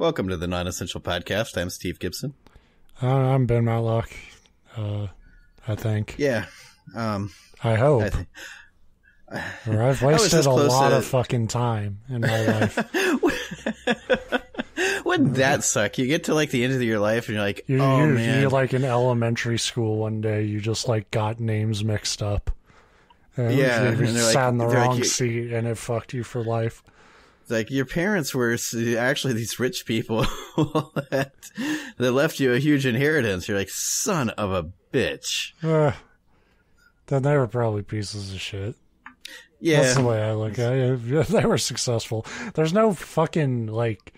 Welcome to the Non-Essential Podcast. I'm Steve Gibson. I'm Ben Matlock, I think. Yeah. I hope. Or I've wasted a lot of fucking time in my life. Wouldn't that suck? You get to like the end of your life and you're like, man. You're like in elementary school one day, you just like got names mixed up. And yeah. You sat in the wrong like, seat and it fucked you for life. Like your parents were actually these rich people that left you a huge inheritance. You're like, son of a bitch. Then they were probably pieces of shit. Yeah. That's the way I look at it. They were successful. There's no fucking, like,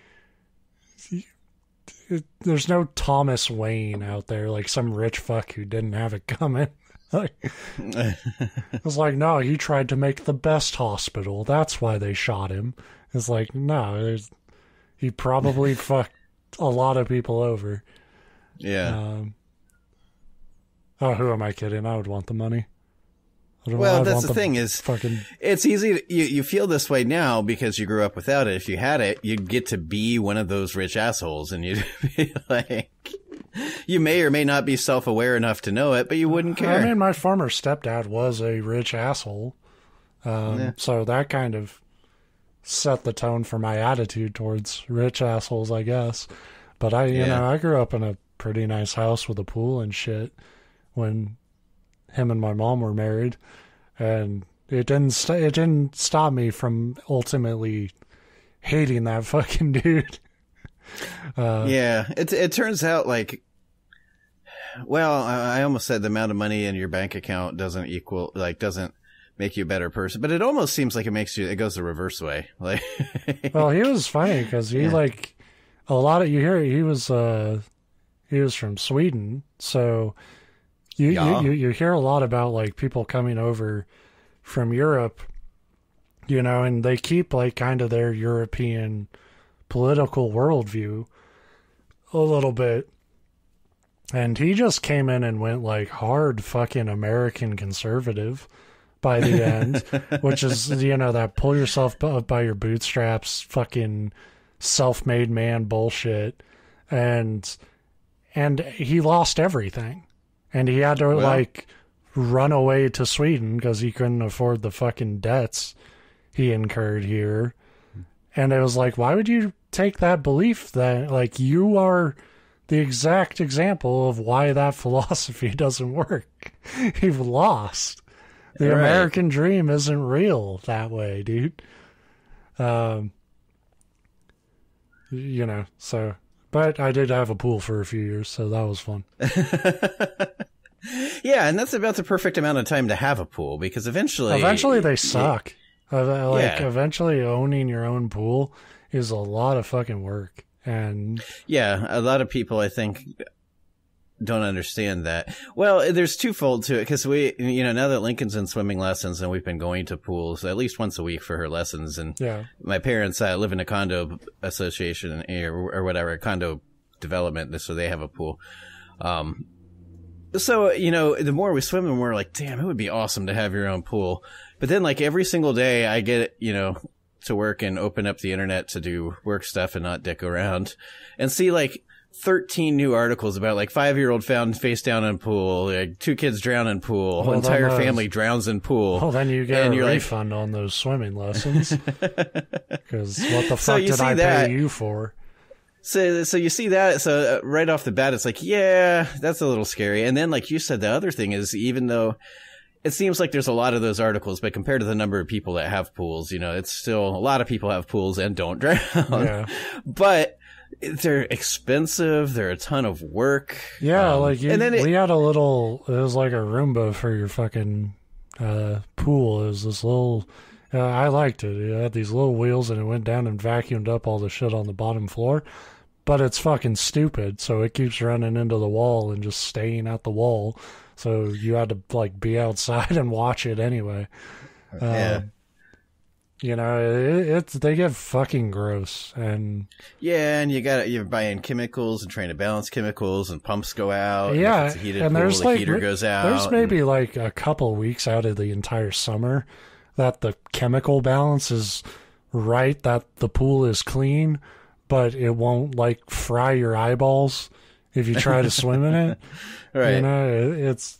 there's no Thomas Wayne out there, like some rich fuck who didn't have it coming. Like, it's like, no, he tried to make the best hospital. That's why they shot him. It's like, no, he probably fucked a lot of people over. Yeah. Who am I kidding? I would want the money. Well, that's the thing is, it's easy. You feel this way now because you grew up without it. If you had it, you'd get to be one of those rich assholes, and you'd be like, you may or may not be self-aware enough to know it, but you wouldn't care. I mean, my former stepdad was a rich asshole, so that kind of set the tone for my attitude towards rich assholes, I guess. But I grew up in a pretty nice house with a pool and shit when him and my mom were married, and it didn't stop me from ultimately hating that fucking dude. It turns out like, well, I almost said the amount of money in your bank account doesn't make you a better person, but it almost seems like it goes the reverse way. Like, well, he was funny because he like a lot of, you hear he was from Sweden, so you hear a lot about like people coming over from Europe, and they keep like kind of their European political worldview a little bit. And he just came in and went like hard fucking American conservative by the end, which is, that pull yourself up by your bootstraps, fucking self-made man bullshit. And he lost everything. And he had to run away to Sweden because he couldn't afford the fucking debts he incurred here. And it was like, why would you take that belief that like you are the exact example of why that philosophy doesn't work? You've lost. The American dream isn't real that way, dude. So, but I did have a pool for a few years, so that was fun. Yeah, and that's about the perfect amount of time to have a pool, because eventually they suck. Eventually owning your own pool is a lot of fucking work. And yeah, a lot of people, I think, don't understand that. Well, there's twofold to it, because we, now that Lincoln's in swimming lessons and we've been going to pools at least once a week for her lessons, and my parents live in a condo association or whatever, a condo development, so they have a pool. So, the more we swim, the more we're like, damn, it would be awesome to have your own pool. But then like every single day I get, to work and open up the internet to do work stuff and not dick around, and see like 13 new articles about like 5-year-old found face down in pool, like 2 kids drown in pool, entire family drowns in pool. Well, then you get a refund on those swimming lessons. Because what the fuck did I pay you for? So you see that, so right off the bat, it's like, yeah, that's a little scary. And then, like you said, the other thing is, even though it seems like there's a lot of those articles, but compared to the number of people that have pools, it's still a lot of people have pools and don't drown. Yeah. But they're expensive. They're a ton of work. Yeah, we had it was like a Roomba for your fucking pool. It was this little, I liked it. It had these little wheels and it went down and vacuumed up all the shit on the bottom floor. But it's fucking stupid, so it keeps running into the wall and just staying at the wall. So you had to like be outside and watch it anyway. Yeah. They get fucking gross. And you're buying chemicals and trying to balance chemicals, and pumps go out. Yeah. And if it's a heated pool, the heater goes out. There's maybe like a couple weeks out of the entire summer that the chemical balance is right, that the pool is clean. but it won't like fry your eyeballs if you try to swim in it. Right. You know, it's,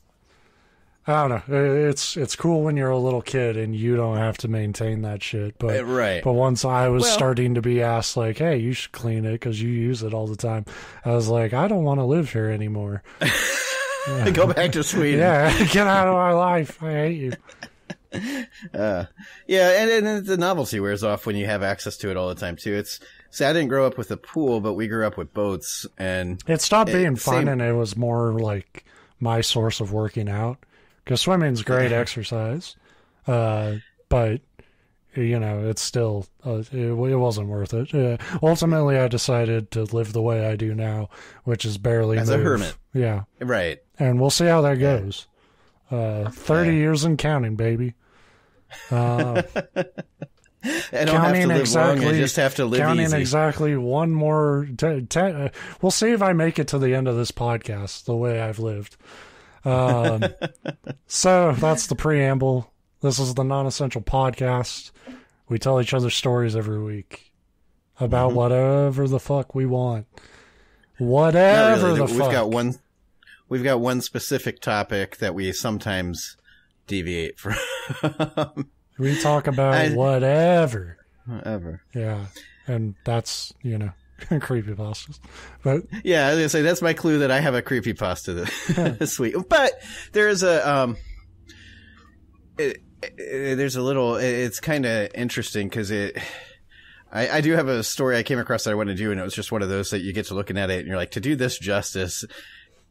I don't know. It's cool when you're a little kid and you don't have to maintain that shit. But right. But once I was starting to be asked, like, hey, you should clean it because you use it all the time, I was like, I don't want to live here anymore. Go back to Sweden. Yeah, get out of my life. I hate you. Yeah, and the novelty wears off when you have access to it all the time too. See, I didn't grow up with a pool, but we grew up with boats, and it stopped being fun, and it was more like my source of working out. Because swimming's great exercise, but you know, it's still it wasn't worth it. Ultimately, I decided to live the way I do now, which is barely as move. a hermit. Yeah, right. And we'll see how that goes. 30 years and counting, baby. I don't have to live long. I just have to live counting easy. Exactly one more. We'll see if I make it to the end of this podcast the way I've lived. So that's the preamble. This is the Non-Essential Podcast. We tell each other stories every week about whatever the fuck we want. Whatever really. the fuck. We've got one specific topic that we sometimes deviate from. We talk about whatever. Whatever. Yeah. And that's, you know, creepypastas. But yeah, I was gonna say that's my clue that I have a creepypasta this week. But there's there's a little. It's kind of interesting because I do have a story I came across that I want to do, and it was just one of those that you get to looking at it and you're like, to do this justice,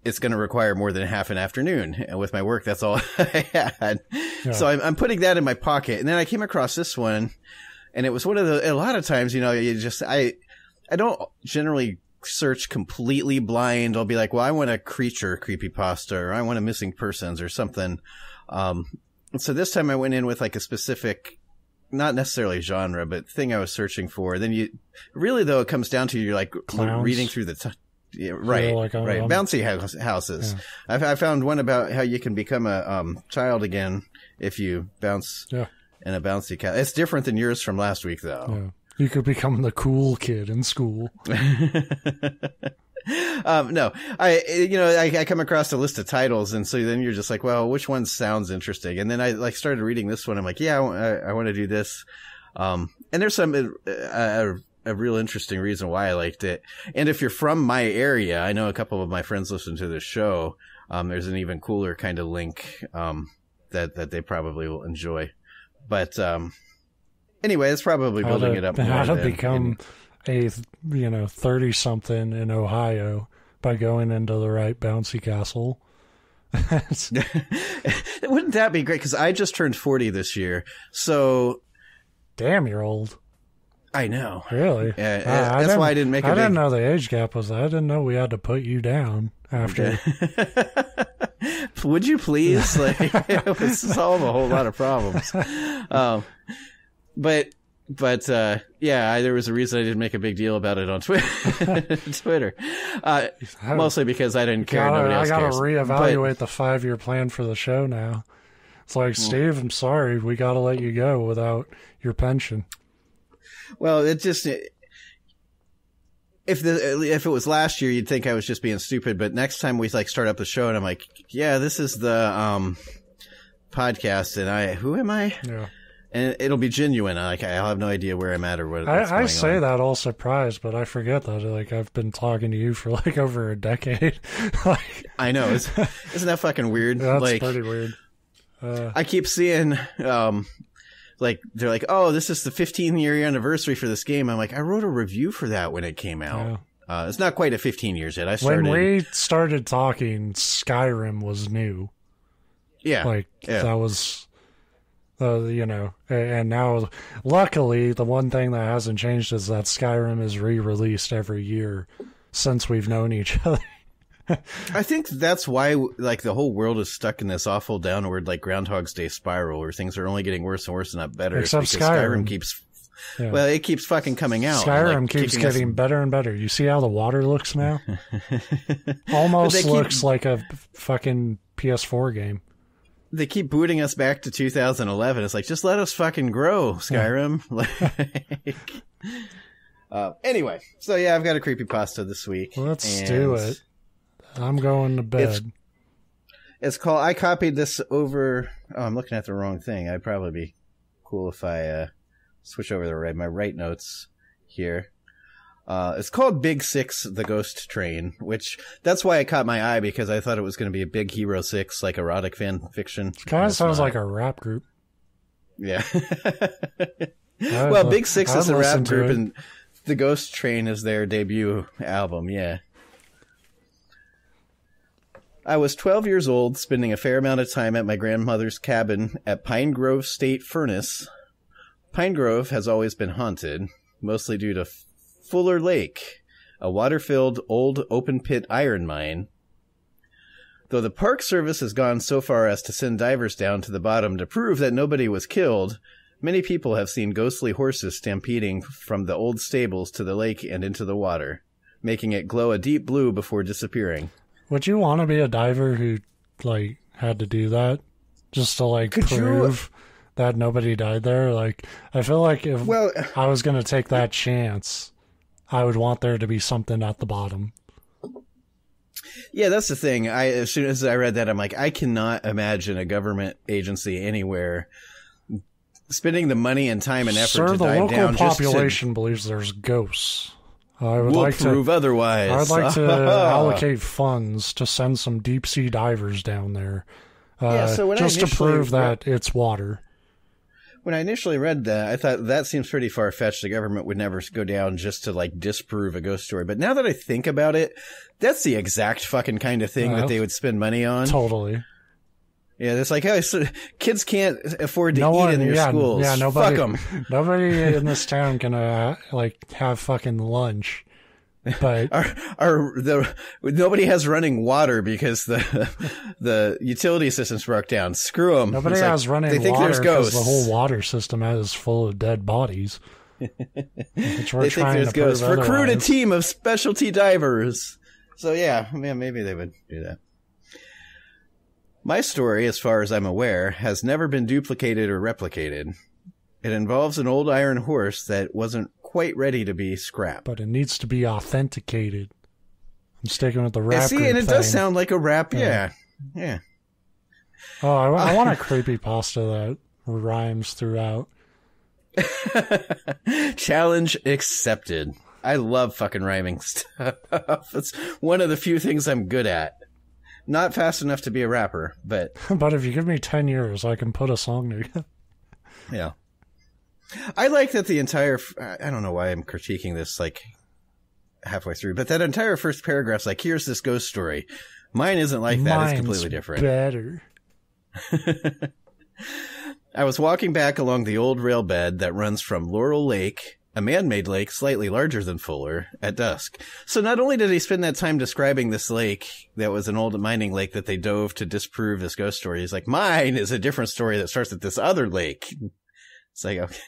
it's going to require more than half an afternoon. And with my work, that's all I had. Yeah. So I'm putting that in my pocket. And then I came across this one, and it was one of a lot of times, you know, I don't generally search completely blind. I'll be like, well, I want a creature creepypasta, or I want a missing persons or something. So this time I went in with like a specific, not necessarily genre, but thing I was searching for. Then though, it comes down to you're like clowns. Reading through the right. Bouncy houses. Yeah. I found one about how you can become a child again if you bounce in a bouncy castle. It's different than yours from last week, though. Yeah. You could become the cool kid in school. No, I come across a list of titles, and so then you're just like, well, which one sounds interesting? And then I started reading this one. I'm like, yeah, I want to do this. And there's some a real interesting reason why I liked it. And if you're from my area, I know a couple of my friends listen to this show. There's an even cooler kind of link that they probably will enjoy. But anyway, it's probably building it up. How to become a 30-something in Ohio by going into the right bouncy castle. Wouldn't that be great? Because I just turned 40 this year, so damn, you're old. I know. Really? Yeah, that's why I didn't make. I didn't know the age gap was. I didn't know we had to put you down after. Would you please? Like, it would solve a whole lot of problems. But there was a reason I didn't make a big deal about it on Twitter. Mostly because I didn't care. Nobody else cares. I got to reevaluate the 5-year plan for the show now. It's like, Steve, I'm sorry, we got to let you go without your pension. Well, it just if it was last year, you'd think I was just being stupid. But next time we start up the show, and I'm like, yeah, this is the podcast, and who am I? Yeah. And it'll be genuine. I'll have no idea where I'm at or what's going on. I say that all surprised, but I forget that I've been talking to you for over a decade. I know. Isn't that fucking weird? That's pretty weird. I keep seeing they're like, oh, this is the 15-year anniversary for this game. I'm like, I wrote a review for that when it came out. Yeah. It's not quite 15 years yet. When we started talking, Skyrim was new. Yeah. That was... and now, luckily, the one thing that hasn't changed is that Skyrim is re-released every year since we've known each other. I think that's why, the whole world is stuck in this awful downward, Groundhog's Day spiral, where things are only getting worse and worse and not better. Except Skyrim keeps, it keeps fucking coming out. Skyrim keeps getting better and better. You see how the water looks now? Almost looks like a fucking PS4 game. They keep booting us back to 2011. It's like, just let us fucking grow, Skyrim. Anyway, so yeah, I've got a creepypasta this week. Let's do it. I'm going to bed. It's called, I copied this over, I'm looking at the wrong thing. I'd probably be cool if I switch over to my right notes here. It's called Big 6, The Ghost Train, which that's why it caught my eye, because I thought it was going to be a Big Hero 6, like erotic fan fiction. It kind of sounds like a rap group. Yeah. Well, Big 6 is a rap group, and The Ghost Train is their debut album, yeah. I was 12 years old, spending a fair amount of time at my grandmother's cabin at Pine Grove State Furnace. Pine Grove has always been haunted, mostly due to Fuller Lake, a water-filled old open-pit iron mine. Though the Park Service has gone so far as to send divers down to the bottom to prove that nobody was killed, many people have seen ghostly horses stampeding from the old stables to the lake and into the water, making it glow a deep blue before disappearing. Would you want to be a diver who, like, had to do that? Just to, like, prove that nobody died there? Like, I feel like if I was going to take that chance, I would want there to be something at the bottom. Yeah, that's the thing. As soon as I read that, I'm like, I cannot imagine a government agency anywhere spending the money and time and effort to dive down. Sir, the local population believes there's ghosts. We'll prove otherwise. I'd like to allocate funds to send some deep sea divers down there, just to prove that it's water. When I initially read that, I thought that seems pretty far-fetched. The government would never go down just to, like, disprove a ghost story. But now that I think about it, that's the exact fucking kind of thing that they would spend money on. Totally. Yeah, it's like, so kids can't afford to eat in your schools. Yeah, nobody, fuck them. Nobody in this town can, have fucking lunch. But nobody has running water because the utility system's broke down. Screw them. Nobody has running water because the whole water system is full of dead bodies. They think there's ghosts. Recruit a team of specialty divers. So yeah, maybe they would do that. My story, as far as I'm aware, has never been duplicated or replicated. It involves an old iron horse that wasn't quite ready to be scrapped. But it needs to be authenticated. I'm sticking with the rap group and it thing. Does sound like a rap, yeah. Oh, I want a creepypasta that rhymes throughout. Challenge accepted. I love fucking rhyming stuff. It's one of the few things I'm good at. Not fast enough to be a rapper, but... But if you give me 10 years, I can put a song together. Yeah. I like that the entire... I don't know why I'm critiquing this, like, halfway through, but that entire first paragraph's like, here's this ghost story. Mine isn't like that. It's completely different. Better. I was walking back along the old rail bed that runs from Laurel Lake, a man-made lake slightly larger than Fuller, at dusk. So not only did he spend that time describing this lake that was an old mining lake that they dove to disprove this ghost story, he's like, mine is a different story that starts at this other lake. It's like, okay,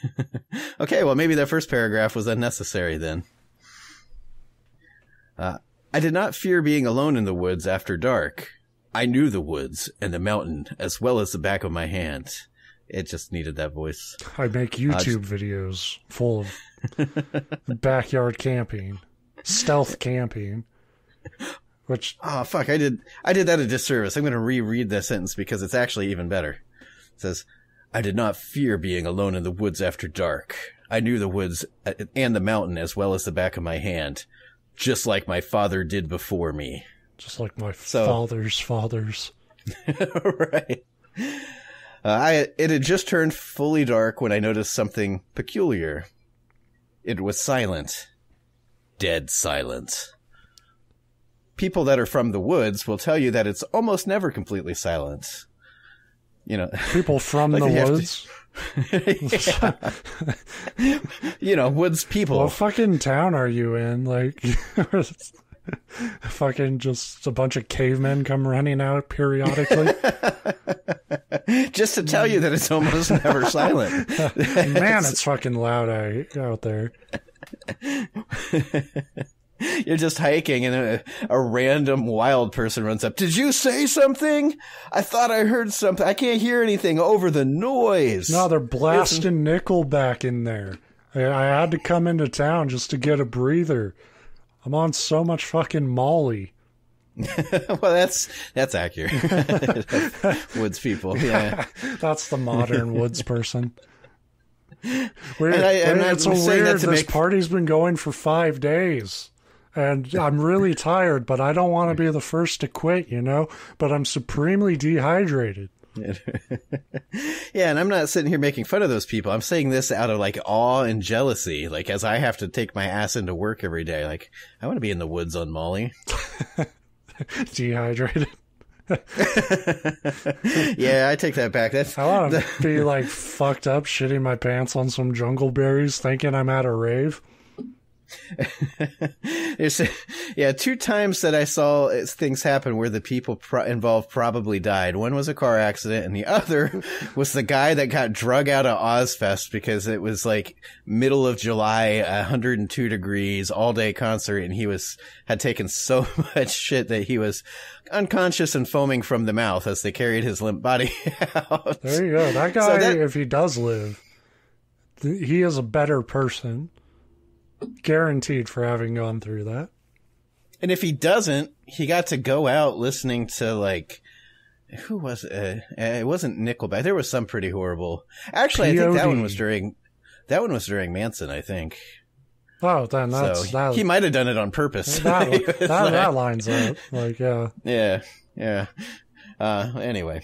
okay, well, maybe that first paragraph was unnecessary then. I did not fear being alone in the woods after dark. I knew the woods and the mountain as well as the back of my hand. It just needed that voice. I make YouTube videos full of backyard camping, stealth camping, which... Oh, fuck, I did that a disservice. I'm going to reread that sentence because it's actually even better. It says, I did not fear being alone in the woods after dark. I knew the woods and the mountain as well as the back of my hand, just like my father did before me. Just like my father's fathers. Right. It had just turned fully dark when I noticed something peculiar. It was silent. Dead silent. People that are from the woods will tell you that it's almost never completely silent. You know, people from like the woods. You know, woods people. What fucking town are you in? Like, fucking just a bunch of cavemen come running out periodically. Just to tell you that it's almost never silent. Man, it's fucking loud out there. You're just hiking and a random wild person runs up. Did you say something? I thought I heard something. I can't hear anything over the noise. No, they're blasting Nickelback in there. I had to come into town just to get a breather. I'm on so much fucking Molly. Well, that's accurate. Woods people, yeah. That's the modern woods person. It's so weird. This party's been going for 5 days. And I'm really tired, but I don't want to be the first to quit, you know? But I'm supremely dehydrated. Yeah, and I'm not sitting here making fun of those people. I'm saying this out of like awe and jealousy, like as I have to take my ass into work every day. Like, I want to be in the woods on Molly. Dehydrated. Yeah, I take that back. I want to be like fucked up, shitting my pants on some jungle berries, thinking I'm at a rave. Yeah, 2 times that I saw things happen where the people involved probably died. One was a car accident, and the other was the guy that got drug out of Ozfest because it was like middle of July, 102 degrees, all day concert, and he had taken so much shit that he was unconscious and foaming from the mouth as they carried his limp body out. There you go. That guy, if he does live, he is a better person. Guaranteed for having gone through that. And if he doesn't, he got to go out listening to like, who was it? It wasn't Nickelback. There was some pretty horrible. Actually, I think that one was during Manson, I think. Oh, then he might have done it on purpose. That lines up. Like, yeah. Anyway.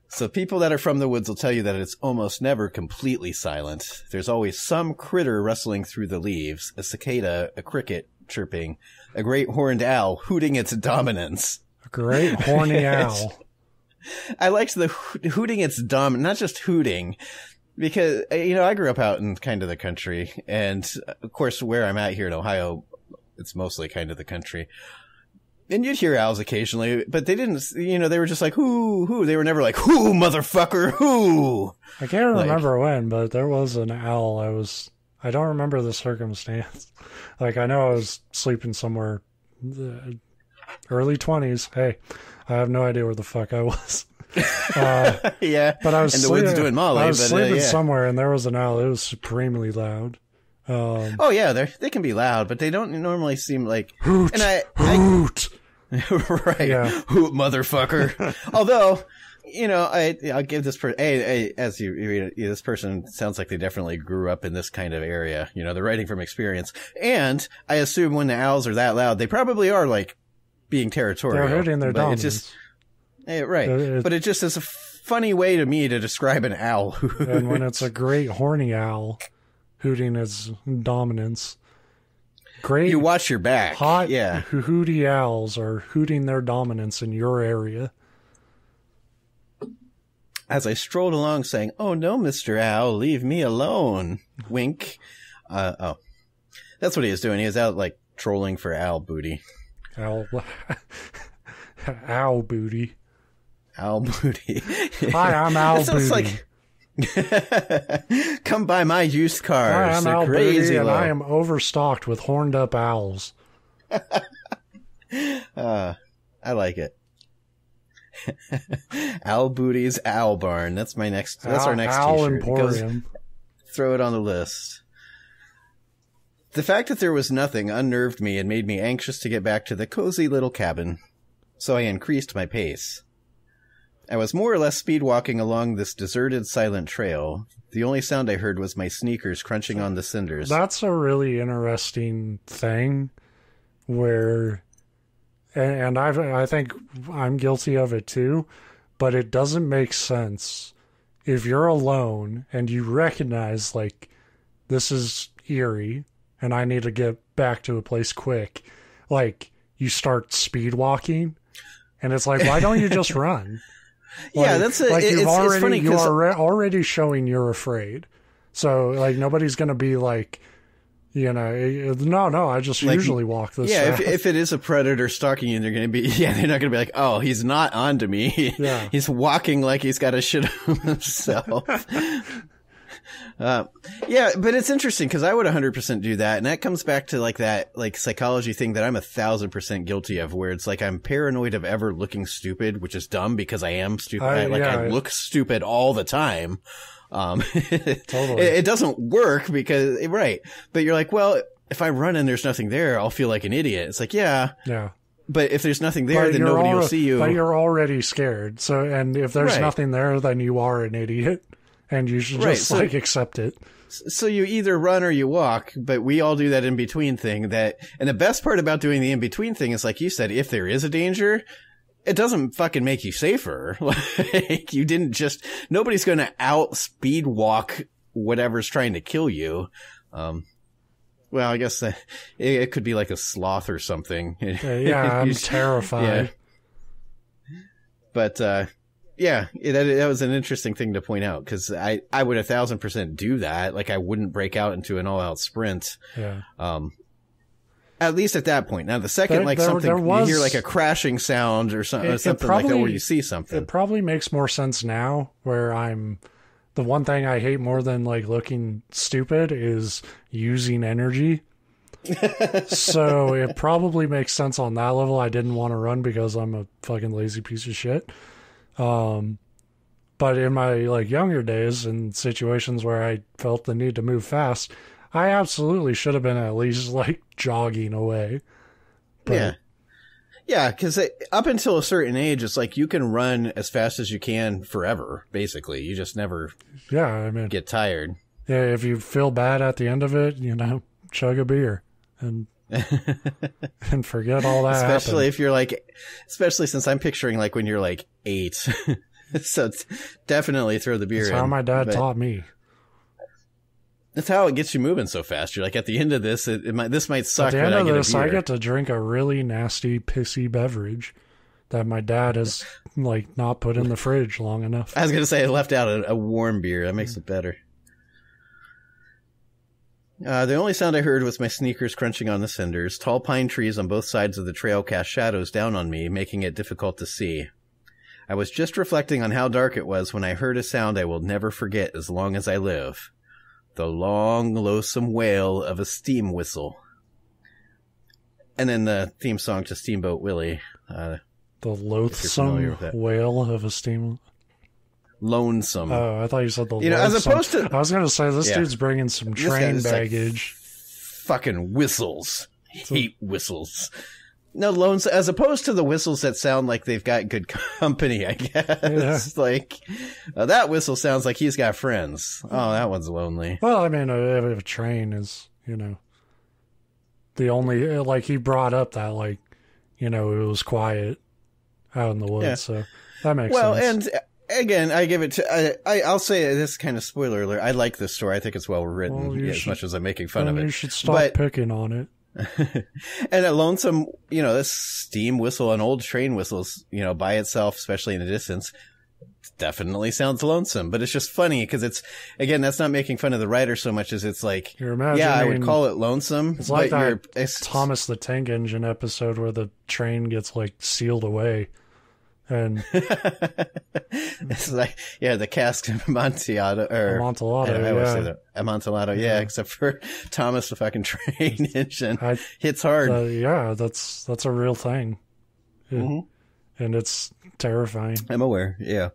So people that are from the woods will tell you that it's almost never completely silent. There's always some critter rustling through the leaves, a cicada, a cricket chirping, a great horned owl hooting its dominance. A great horny owl. I liked the hooting its dominance, not just hooting, because, you know, I grew up out in kind of the country, and of course where I'm at here in Ohio, it's mostly kind of the country. And you'd hear owls occasionally, but they didn't, you know, they were just like, hoo. They were never like, hoo, motherfucker, hoo. I can't remember when, but there was an owl. I don't remember the circumstance. Like, I know I was sleeping somewhere, early 20s. Hey, I have no idea where the fuck I was. Yeah. But I was in the woods doing Molly. I was sleeping somewhere, and there was an owl. It was supremely loud. Oh yeah, they can be loud, but they don't normally seem like hoot. And hoot. Right, yeah. Hoot, motherfucker. Although, you know, I'll give this person. As you read it, this person sounds like they definitely grew up in this kind of area. You know, they're writing from experience, and I assume when the owls are that loud, they probably are like being territorial. They're hooting their dominance. It's just, right, but it just is a funny way to me to describe an owl. And when it's a great horny owl hooting its dominance. Great. You watch your back. Hot hooty owls are hooting their dominance in your area. As I strolled along saying, "Oh no, Mr. Owl, leave me alone." Wink. That's what he was doing. He was out like trolling for owl booty. Owl booty. Owl booty. Hi, I'm Owl Booty. Like come buy my used cars. Hi, I'm They're Owl crazy Booty, and low. I am overstocked with horned up owls. I like it. Owl Booty's Owl Barn. That's my next. That's our next Owl t-shirt. Emporium. Throw it on the list. The fact that there was nothing unnerved me and made me anxious to get back to the cozy little cabin, so I increased my pace. I was more or less speed walking along this deserted, silent trail. The only sound I heard was my sneakers crunching on the cinders. That's a really interesting thing where, and I think I'm guilty of it too, but it doesn't make sense if you're alone and you recognize, like, this is eerie and I need to get back to a place quick. Like, you start speed walking and it's like, why don't you just run? Like, yeah, that's it. Like it's funny you are already showing you're afraid. So, like, nobody's going to be like, you know, no, I just usually walk this fast. if it is a predator stalking you, they're going to be, they're not going to be like, oh, he's not onto me. Yeah. He's walking like he's got a shit on himself. Yeah, but it's interesting because I would 100% do that. And that comes back to like that, like psychology thing that I'm 1,000% guilty of, where it's like, I'm paranoid of ever looking stupid, which is dumb because I am stupid. I look stupid all the time. Totally. It doesn't work because, right. But you're like, well, if I run and there's nothing there, I'll feel like an idiot. It's like, yeah. But if there's nothing there, then nobody will see you. But you're already scared. So, and if there's nothing there, then you are an idiot. And you should just accept it. So you either run or you walk, but we all do that in-between thing. And the best part about doing the in-between thing is, like you said, if there is a danger, it doesn't fucking make you safer. Like, nobody's going to out-speed walk whatever's trying to kill you. Well, I guess it could be like a sloth or something. Yeah, I'm terrified. Yeah. But, that was an interesting thing to point out, because I would 1,000% do that. Like, I wouldn't break out into an all-out sprint. Yeah. At least at that point. Now, the second, you hear like a crashing sound or something like that, where you see something. It probably makes more sense now, where the one thing I hate more than like looking stupid is using energy. So it probably makes sense on that level. I didn't want to run because I'm a fucking lazy piece of shit. But in my like younger days and situations where I felt the need to move fast, I absolutely should have been at least like jogging away. But, yeah, because up until a certain age, it's like you can run as fast as you can forever. Basically, you just never get tired. Yeah, if you feel bad at the end of it, chug a beer and and forget all that. Especially happened. if you're especially since I'm picturing like when you're like 8. So definitely throw the beer in. That's how my dad taught me. That's how it gets you moving so fast. You're like, at the end of this, this might suck. At the end of this, I get to drink a really nasty, pissy beverage that my dad has like not put in the fridge long enough. I was gonna say I left out a warm beer. That makes it better. The only sound I heard was my sneakers crunching on the cinders. Tall pine trees on both sides of the trail cast shadows down on me, making it difficult to see. I was just reflecting on how dark it was when I heard a sound I will never forget as long as I live. The long, loathsome wail of a steam whistle. And then the theme song to Steamboat Willie. The loathsome wail of a steam... Lonesome. Oh, I thought you said the as opposed to... I was going to say, this dude's bringing some train baggage. Fucking whistles. Hate whistles. No, loans, as opposed to the whistles that sound like they've got good company, I guess. Yeah. That whistle sounds like he's got friends. Oh, that one's lonely. Well, I mean, if a train is, the only, like, he brought up that, like, it was quiet out in the woods, so that makes sense. Well, and again, I give it to, I'll say this kind of spoiler alert. I like this story. I think it's well written, as much as I'm making fun of it. You should stop picking on it. And a lonesome, this steam whistle, an old train whistles, by itself, especially in the distance, definitely sounds lonesome. But it's just funny because again, that's not making fun of the writer so much as it's like, I would call it lonesome. It's like that Thomas the Tank Engine episode where the train gets like sealed away. And it's like, the cask of Amontillado, or Amontillado, I always say that. Amontillado, except for Thomas the fucking train engine. Hits hard. That's a real thing. And it's terrifying. I'm aware, yeah.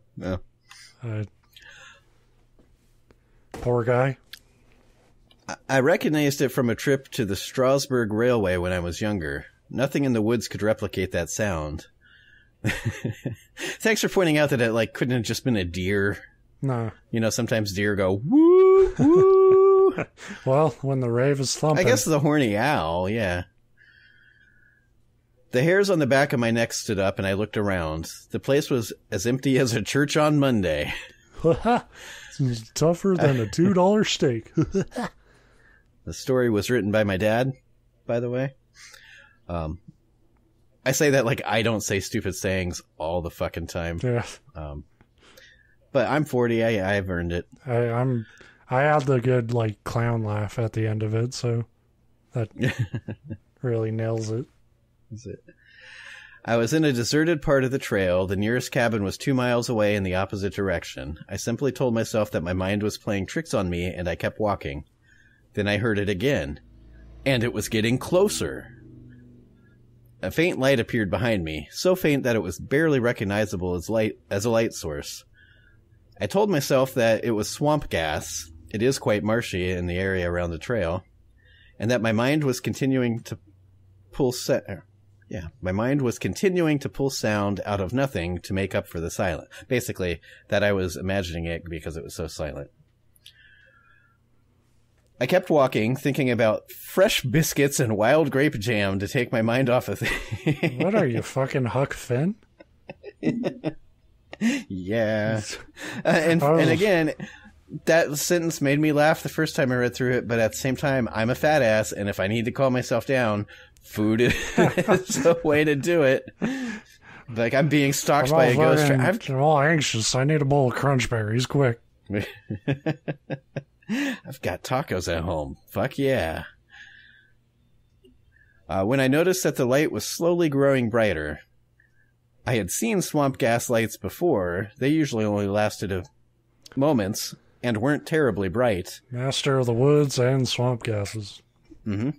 Poor guy. I recognized it from a trip to the Strasbourg Railway when I was younger. Nothing in the woods could replicate that sound. Thanks for pointing out that it couldn't have just been a deer. No. Sometimes deer go woo woo. Well, when the rave is thumping. I guess the horny owl, yeah. The hairs on the back of my neck stood up and I looked around. The place was as empty as a church on Monday. It's tougher than a $2 steak. The story was written by my dad, by the way. I say that like I don't say stupid sayings all the fucking time. Yeah. But I'm 40. I've earned it. I had the good clown laugh at the end of it, so that really nails it. That's it. I was in a deserted part of the trail. The nearest cabin was 2 miles away in the opposite direction. I simply told myself that my mind was playing tricks on me, and I kept walking. Then I heard it again, and it was getting closer. A faint light appeared behind me, so faint that it was barely recognizable as a light source. I told myself that it was swamp gas. It is quite marshy in the area around the trail, and that my mind was continuing to pull my mind was continuing to pull sound out of nothing to make up for the silence. Basically, that I was imagining it because it was so silent. I kept walking, thinking about fresh biscuits and wild grape jam to take my mind off of things. What are you, fucking Huck Finn? Yeah. And again, that sentence made me laugh the first time I read through it, but at the same time, I'm a fat ass, and if I need to calm myself down, food is a way to do it. Like, I'm being stalked by a ghost. I'm all anxious. I need a bowl of Crunch Berries, quick. I've got tacos at home. Fuck yeah. When I noticed that the light was slowly growing brighter, I had seen swamp gas lights before. They usually only lasted moments and weren't terribly bright. Master of the woods and swamp gases. Mm-hmm.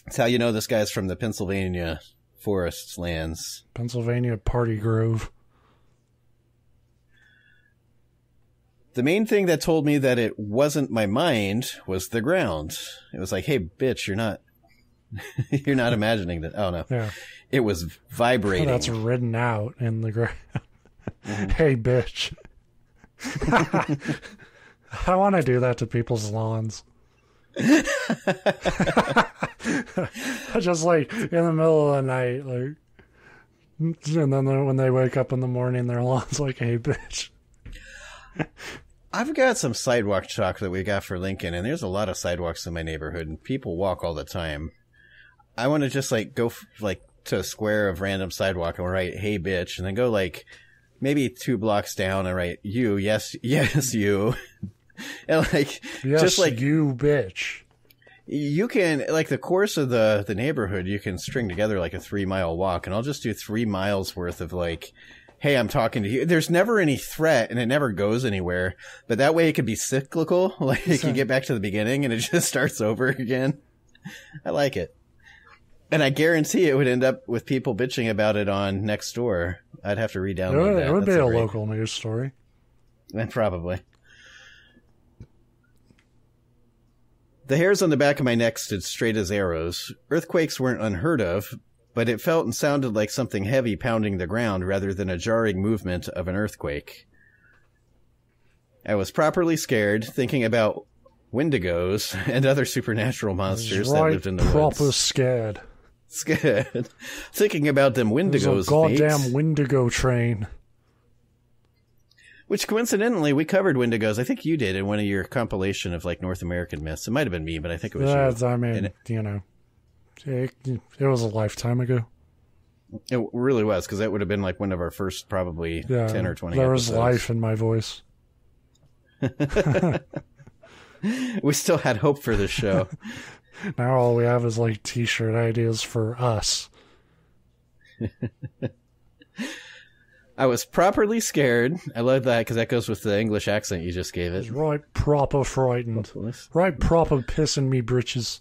That's how you know this guy's from the Pennsylvania forests lands. Pennsylvania Party Grove. The main thing that told me that it wasn't my mind was the ground. It was like, hey, bitch, you're not imagining that. Oh, no. Yeah. It was vibrating. That's written out in the ground. Mm-hmm. Hey, bitch. I want to do that to people's lawns. Just like in the middle of the night, like, and then when they wake up in the morning, their lawn's like, hey, bitch. I've got some sidewalk chalk that we got for Lincoln, and there's a lot of sidewalks in my neighborhood, and people walk all the time. I want to just like go to a square of random sidewalk and write, hey, bitch, and then go like maybe 2 blocks down and write, you, yes, you. And like, yes, just like you, bitch. You can, like, the course of the neighborhood, you can string together like a 3-mile walk, and I'll just do 3 miles worth of like, hey, I'm talking to you. There's never any threat, and it never goes anywhere. But that way it could be cyclical. Like, you get back to the beginning, and it just starts over again. I like it. And I guarantee it would end up with people bitching about it on Nextdoor. I'd have to re-download that. It would be a local news story. Probably. The hairs on the back of my neck stood straight as arrows. Earthquakes weren't unheard of, but it felt and sounded like something heavy pounding the ground rather than a jarring movement of an earthquake. I was properly scared, thinking about Wendigos and other supernatural monsters that lived in the woods. Proper scared. Scared. Thinking about them Wendigos. There's a goddamn Wendigo train. Which, coincidentally, we covered Wendigos. I think you did in one of your compilation of, like, North American myths. It might have been me, but I think it was you. I mean, you know, it was a lifetime ago. It really was, because that would have been, like, one of our first probably 10 or 20 there episodes. Was life in my voice. We still had hope for this show. Now all we have is, like, T-shirt ideas for us. I was properly scared. I love that because that goes with the English accent you just gave it. It's right proper frightened. Right proper pissing me britches.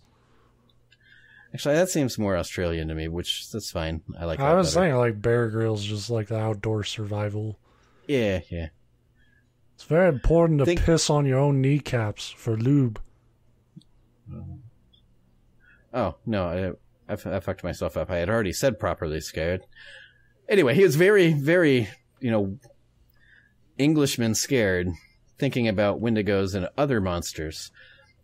Actually, that seems more Australian to me, which that's fine. I like that I was better. saying like Bear Grylls, just like the outdoor survival. Yeah. It's very important to piss on your own kneecaps for lube. Oh, no, I fucked myself up. I had already said properly scared. Anyway, he was very, very, Englishman scared, thinking about Wendigos and other monsters.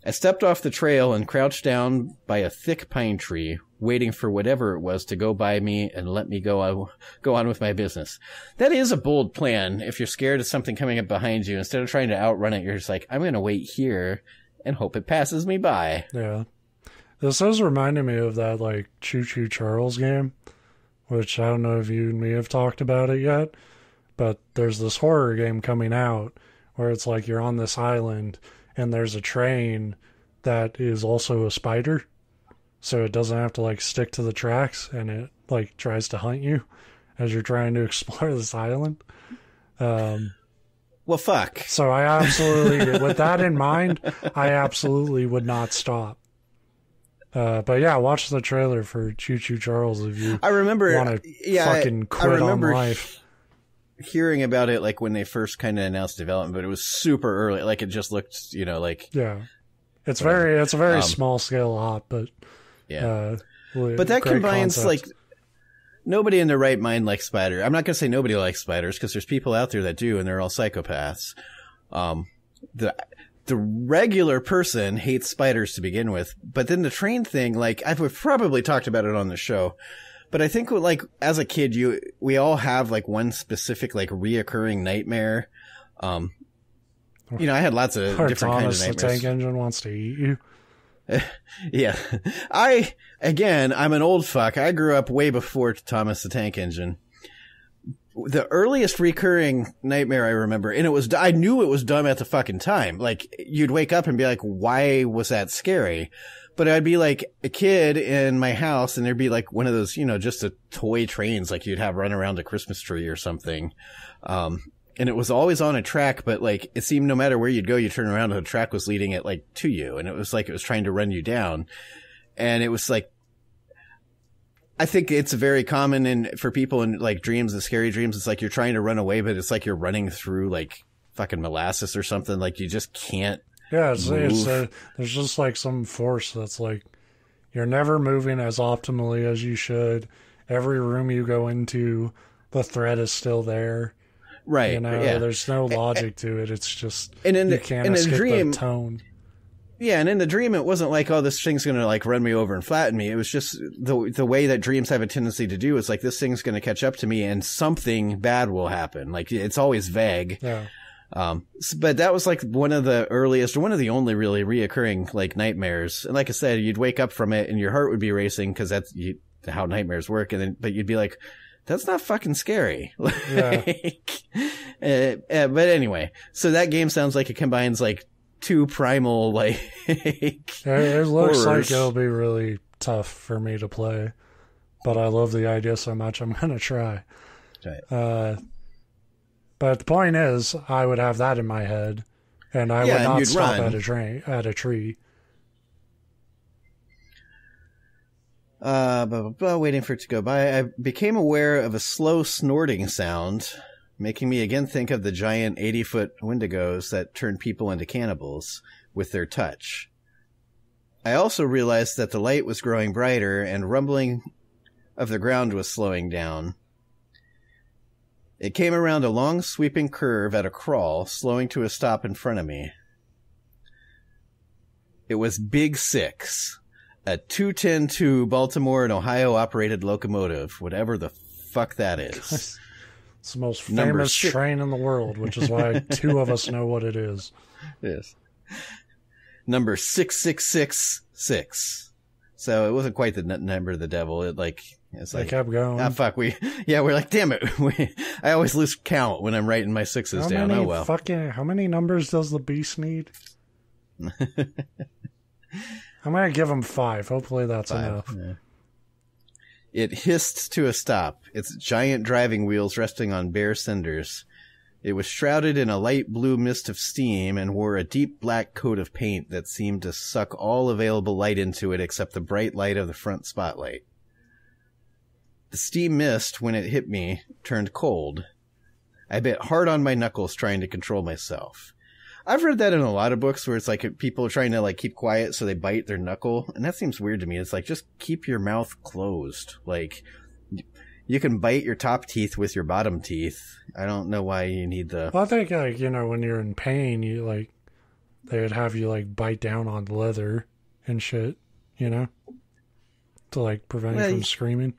I stepped off the trail and crouched down by a thick pine tree, waiting for whatever it was to go by me and let me go on with my business. That is a bold plan. If you're scared of something coming up behind you, instead of trying to outrun it, you're just like, I'm going to wait here and hope it passes me by. Yeah. This is reminding me of that, like, Choo Choo Charles game. Which I don't know if you and me have talked about it yet, but there's this horror game coming out where it's like you're on this island and there's a train that is also a spider, so it doesn't have to like stick to the tracks, and it like tries to hunt you as you're trying to explore this island. Well, fuck. So I absolutely, with that in mind, I absolutely would not stop. But yeah, watch the trailer for Choo Choo Charles if you want to fucking quit on life. hearing about it like when they first kind of announced development, but it was super early. Like it just looked, like it's a very small scale op, but but that combines concept. Like nobody in their right mind likes spiders. I'm not gonna say nobody likes spiders because there's people out there that do, and they're all psychopaths. The regular person hates spiders to begin with, but then the train thing, like I've probably talked about it on the show, but I think like as a kid, we all have like one specific like reoccurring nightmare. I had lots of different kinds of nightmares. The tank engine wants to eat you. Yeah. I'm an old fuck. I grew up way before Thomas the Tank Engine. The earliest recurring nightmare I remember, and I knew it was dumb at the fucking time. Like, you'd wake up and be like, why was that scary? But I'd be like a kid in my house, and there'd be like one of those, just a toy trains like you'd have run around a Christmas tree or something. And it was always on a track, but like it seemed no matter where you'd go, you turn around and the track was leading it like to you. And it was like it was trying to run you down. And it was like, I think it's very common for people in like dreams and scary dreams. It's like you're trying to run away, but it's like you're running through like fucking molasses or something. Like you just can't. Yeah, there's just like some force that's like you're never moving as optimally as you should. Every room you go into, the threat is still there. Right. There's no logic to it. It's just you can't escape the tone. Yeah, and in the dream, it wasn't like, oh, this thing's going to like run me over and flatten me. It was just the way that dreams have a tendency to do. It's like this thing's going to catch up to me and something bad will happen. Like it's always vague. Yeah. But that was like one of the earliest, or one of the only really reoccurring like nightmares. And like I said, you'd wake up from it and your heart would be racing because that's how nightmares work. But you'd be like, that's not fucking scary. Yeah. But anyway, so that game sounds like it combines like two primal like it looks like it'll be really tough for me to play, but I love the idea so much I'm gonna try. Right. But the point is, I would have that in my head, and I would not stop at a tree. Waiting for it to go by, I became aware of a slow snorting sound, making me again think of the giant 80-foot wendigos that turn people into cannibals with their touch. I also realized that the light was growing brighter and rumbling of the ground was slowing down. It came around a long sweeping curve at a crawl, slowing to a stop in front of me. It was Big Six, a 210-2 Baltimore and Ohio operated locomotive, whatever the fuck that is. It's the most famous train in the world, which is why two of us know what it is. Yes. Number 6666. So it wasn't quite the number of the devil. It's like kept going. Ah, fuck. We're like, damn it. I always lose count when I'm writing my sixes down. Oh well. How many numbers does the beast need? I'm gonna give him 5. Hopefully that's 5, enough. Yeah. It hissed to a stop, its giant driving wheels resting on bare cinders. It was shrouded in a light blue mist of steam and wore a deep black coat of paint that seemed to suck all available light into it except the bright light of the front spotlight. The steam mist, when it hit me, turned cold. I bit hard on my knuckles trying to control myself. I've read that in a lot of books where it's like people are trying to like keep quiet so they bite their knuckle. And that seems weird to me. It's like, just keep your mouth closed. Like, you can bite your top teeth with your bottom teeth. I don't know why you need the... Well, I think, like, when you're in pain, they would have you, like, bite down on leather and shit, to, like, prevent you from screaming.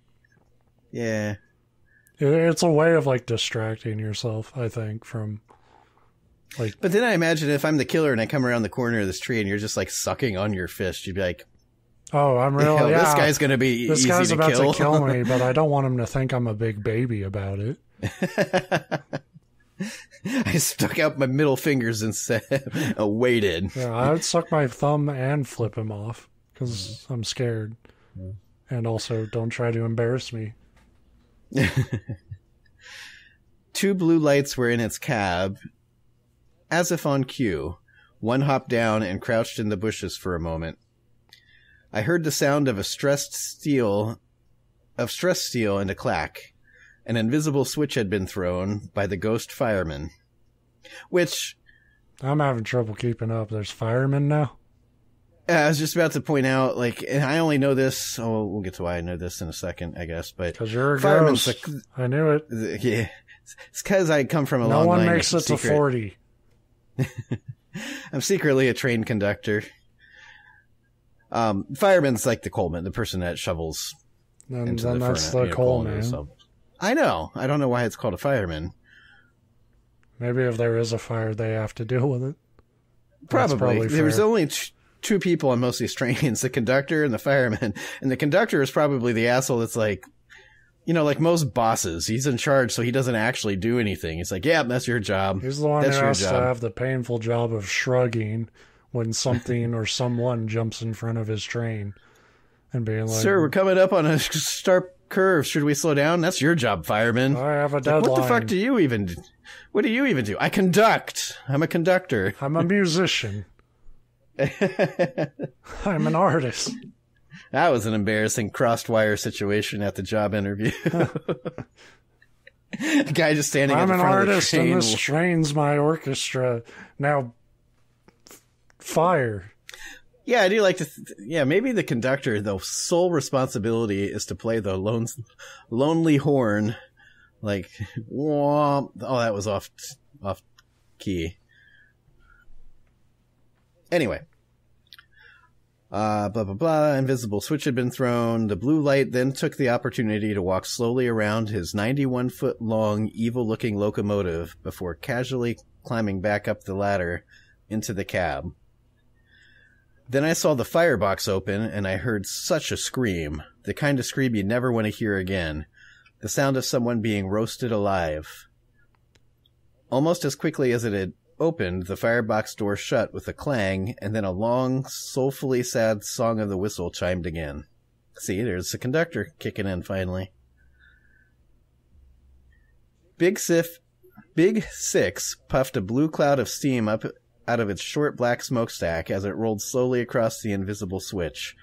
Yeah. It's a way of, like, distracting yourself, I think, from... Like, but then I imagine if I'm the killer and I come around the corner of this tree and you're just like sucking on your fist, you'd be like, "Oh, I'm really this guy's gonna be easy to kill. This guy's about to kill me, but I don't want him to think I'm a big baby about it." I stuck out my middle fingers and waited. Yeah, I would suck my thumb and flip him off because I'm scared, and also don't try to embarrass me. 2 blue lights were in its cab. As if on cue, one hopped down and crouched in the bushes for a moment. I heard the sound of stressed steel and a clack. an invisible switch had been thrown by the ghost fireman. Which... I'm having trouble keeping up. There's firemen now? I was just about to point out, like, and I only know this... Oh, we'll get to why I know this in a second, I guess, but... Because you're a ghost. I knew it. Yeah. It's because I come from a long line. No one makes it to 40. I'm secretly a train conductor. Fireman's like the coalman, the person that shovels into the furnace. That's the coalman. So. I know. I don't know why it's called a fireman. Maybe if there is a fire, they have to deal with it. Probably. There's only two people on most of these trains, the conductor and the fireman. And the conductor is probably the asshole that's like, you know, like most bosses, he's in charge, so he doesn't actually do anything. He's like, yeah, that's your job. He's the one who has to have the painful job of shrugging when something or someone jumps in front of his train and being like, sir, we're coming up on a sharp curve. Should we slow down? That's your job, fireman. I have a deadline. Like, what the fuck do you even do? What do you even do? I conduct. I'm a conductor. I'm a musician. I'm an artist. That was an embarrassing crossed wire situation at the job interview. The guy just standing at the front of the train. I'm an artist and this train's my orchestra. Now, fire. Yeah, I do like to... maybe the conductor, the sole responsibility is to play the lonely horn. Like, womp. Oh, that was off key. Anyway. Blah, blah, blah. Invisible switch had been thrown. The blue light then took the opportunity to walk slowly around his 91-foot-long, evil-looking locomotive before casually climbing back up the ladder into the cab. Then I saw the firebox open, and I heard such a scream. The kind of scream you never want to hear again. The sound of someone being roasted alive. Almost as quickly as it had opened, the firebox door shut with a clang, and then a long, soulfully sad song of the whistle chimed again. See, there's the conductor kicking in finally. Big Six puffed a blue cloud of steam up out of its short black smokestack as it rolled slowly across the invisible switch.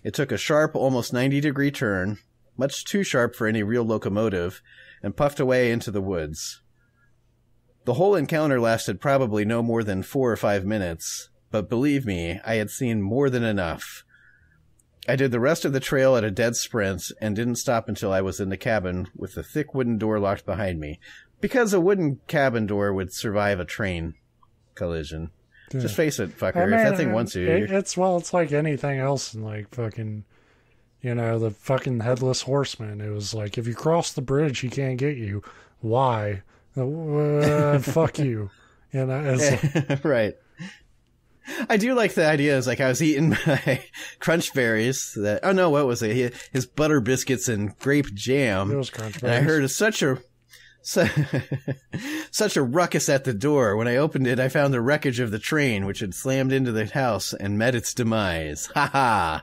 It took a sharp, almost 90-degree turn, much too sharp for any real locomotive, and puffed away into the woods. The whole encounter lasted probably no more than 4 or 5 minutes, but believe me, I had seen more than enough. I did the rest of the trail at a dead sprint and didn't stop until I was in the cabin with the thick wooden door locked behind me, because a wooden cabin door would survive a train collision. Yeah. Just face it, fucker. I mean, if that thing wants you... It's like anything else in like fucking... You know, the fucking Headless Horseman. It was like, if you cross the bridge, he can't get you. Why? Fuck you. You know, it's like... Right. I do like the idea. Is like I was eating my crunch berries. What was it? His butter biscuits and grape jam. It was crunch berries. And I heard such a ruckus at the door. When I opened it, I found the wreckage of the train, which had slammed into the house and met its demise. Ha ha!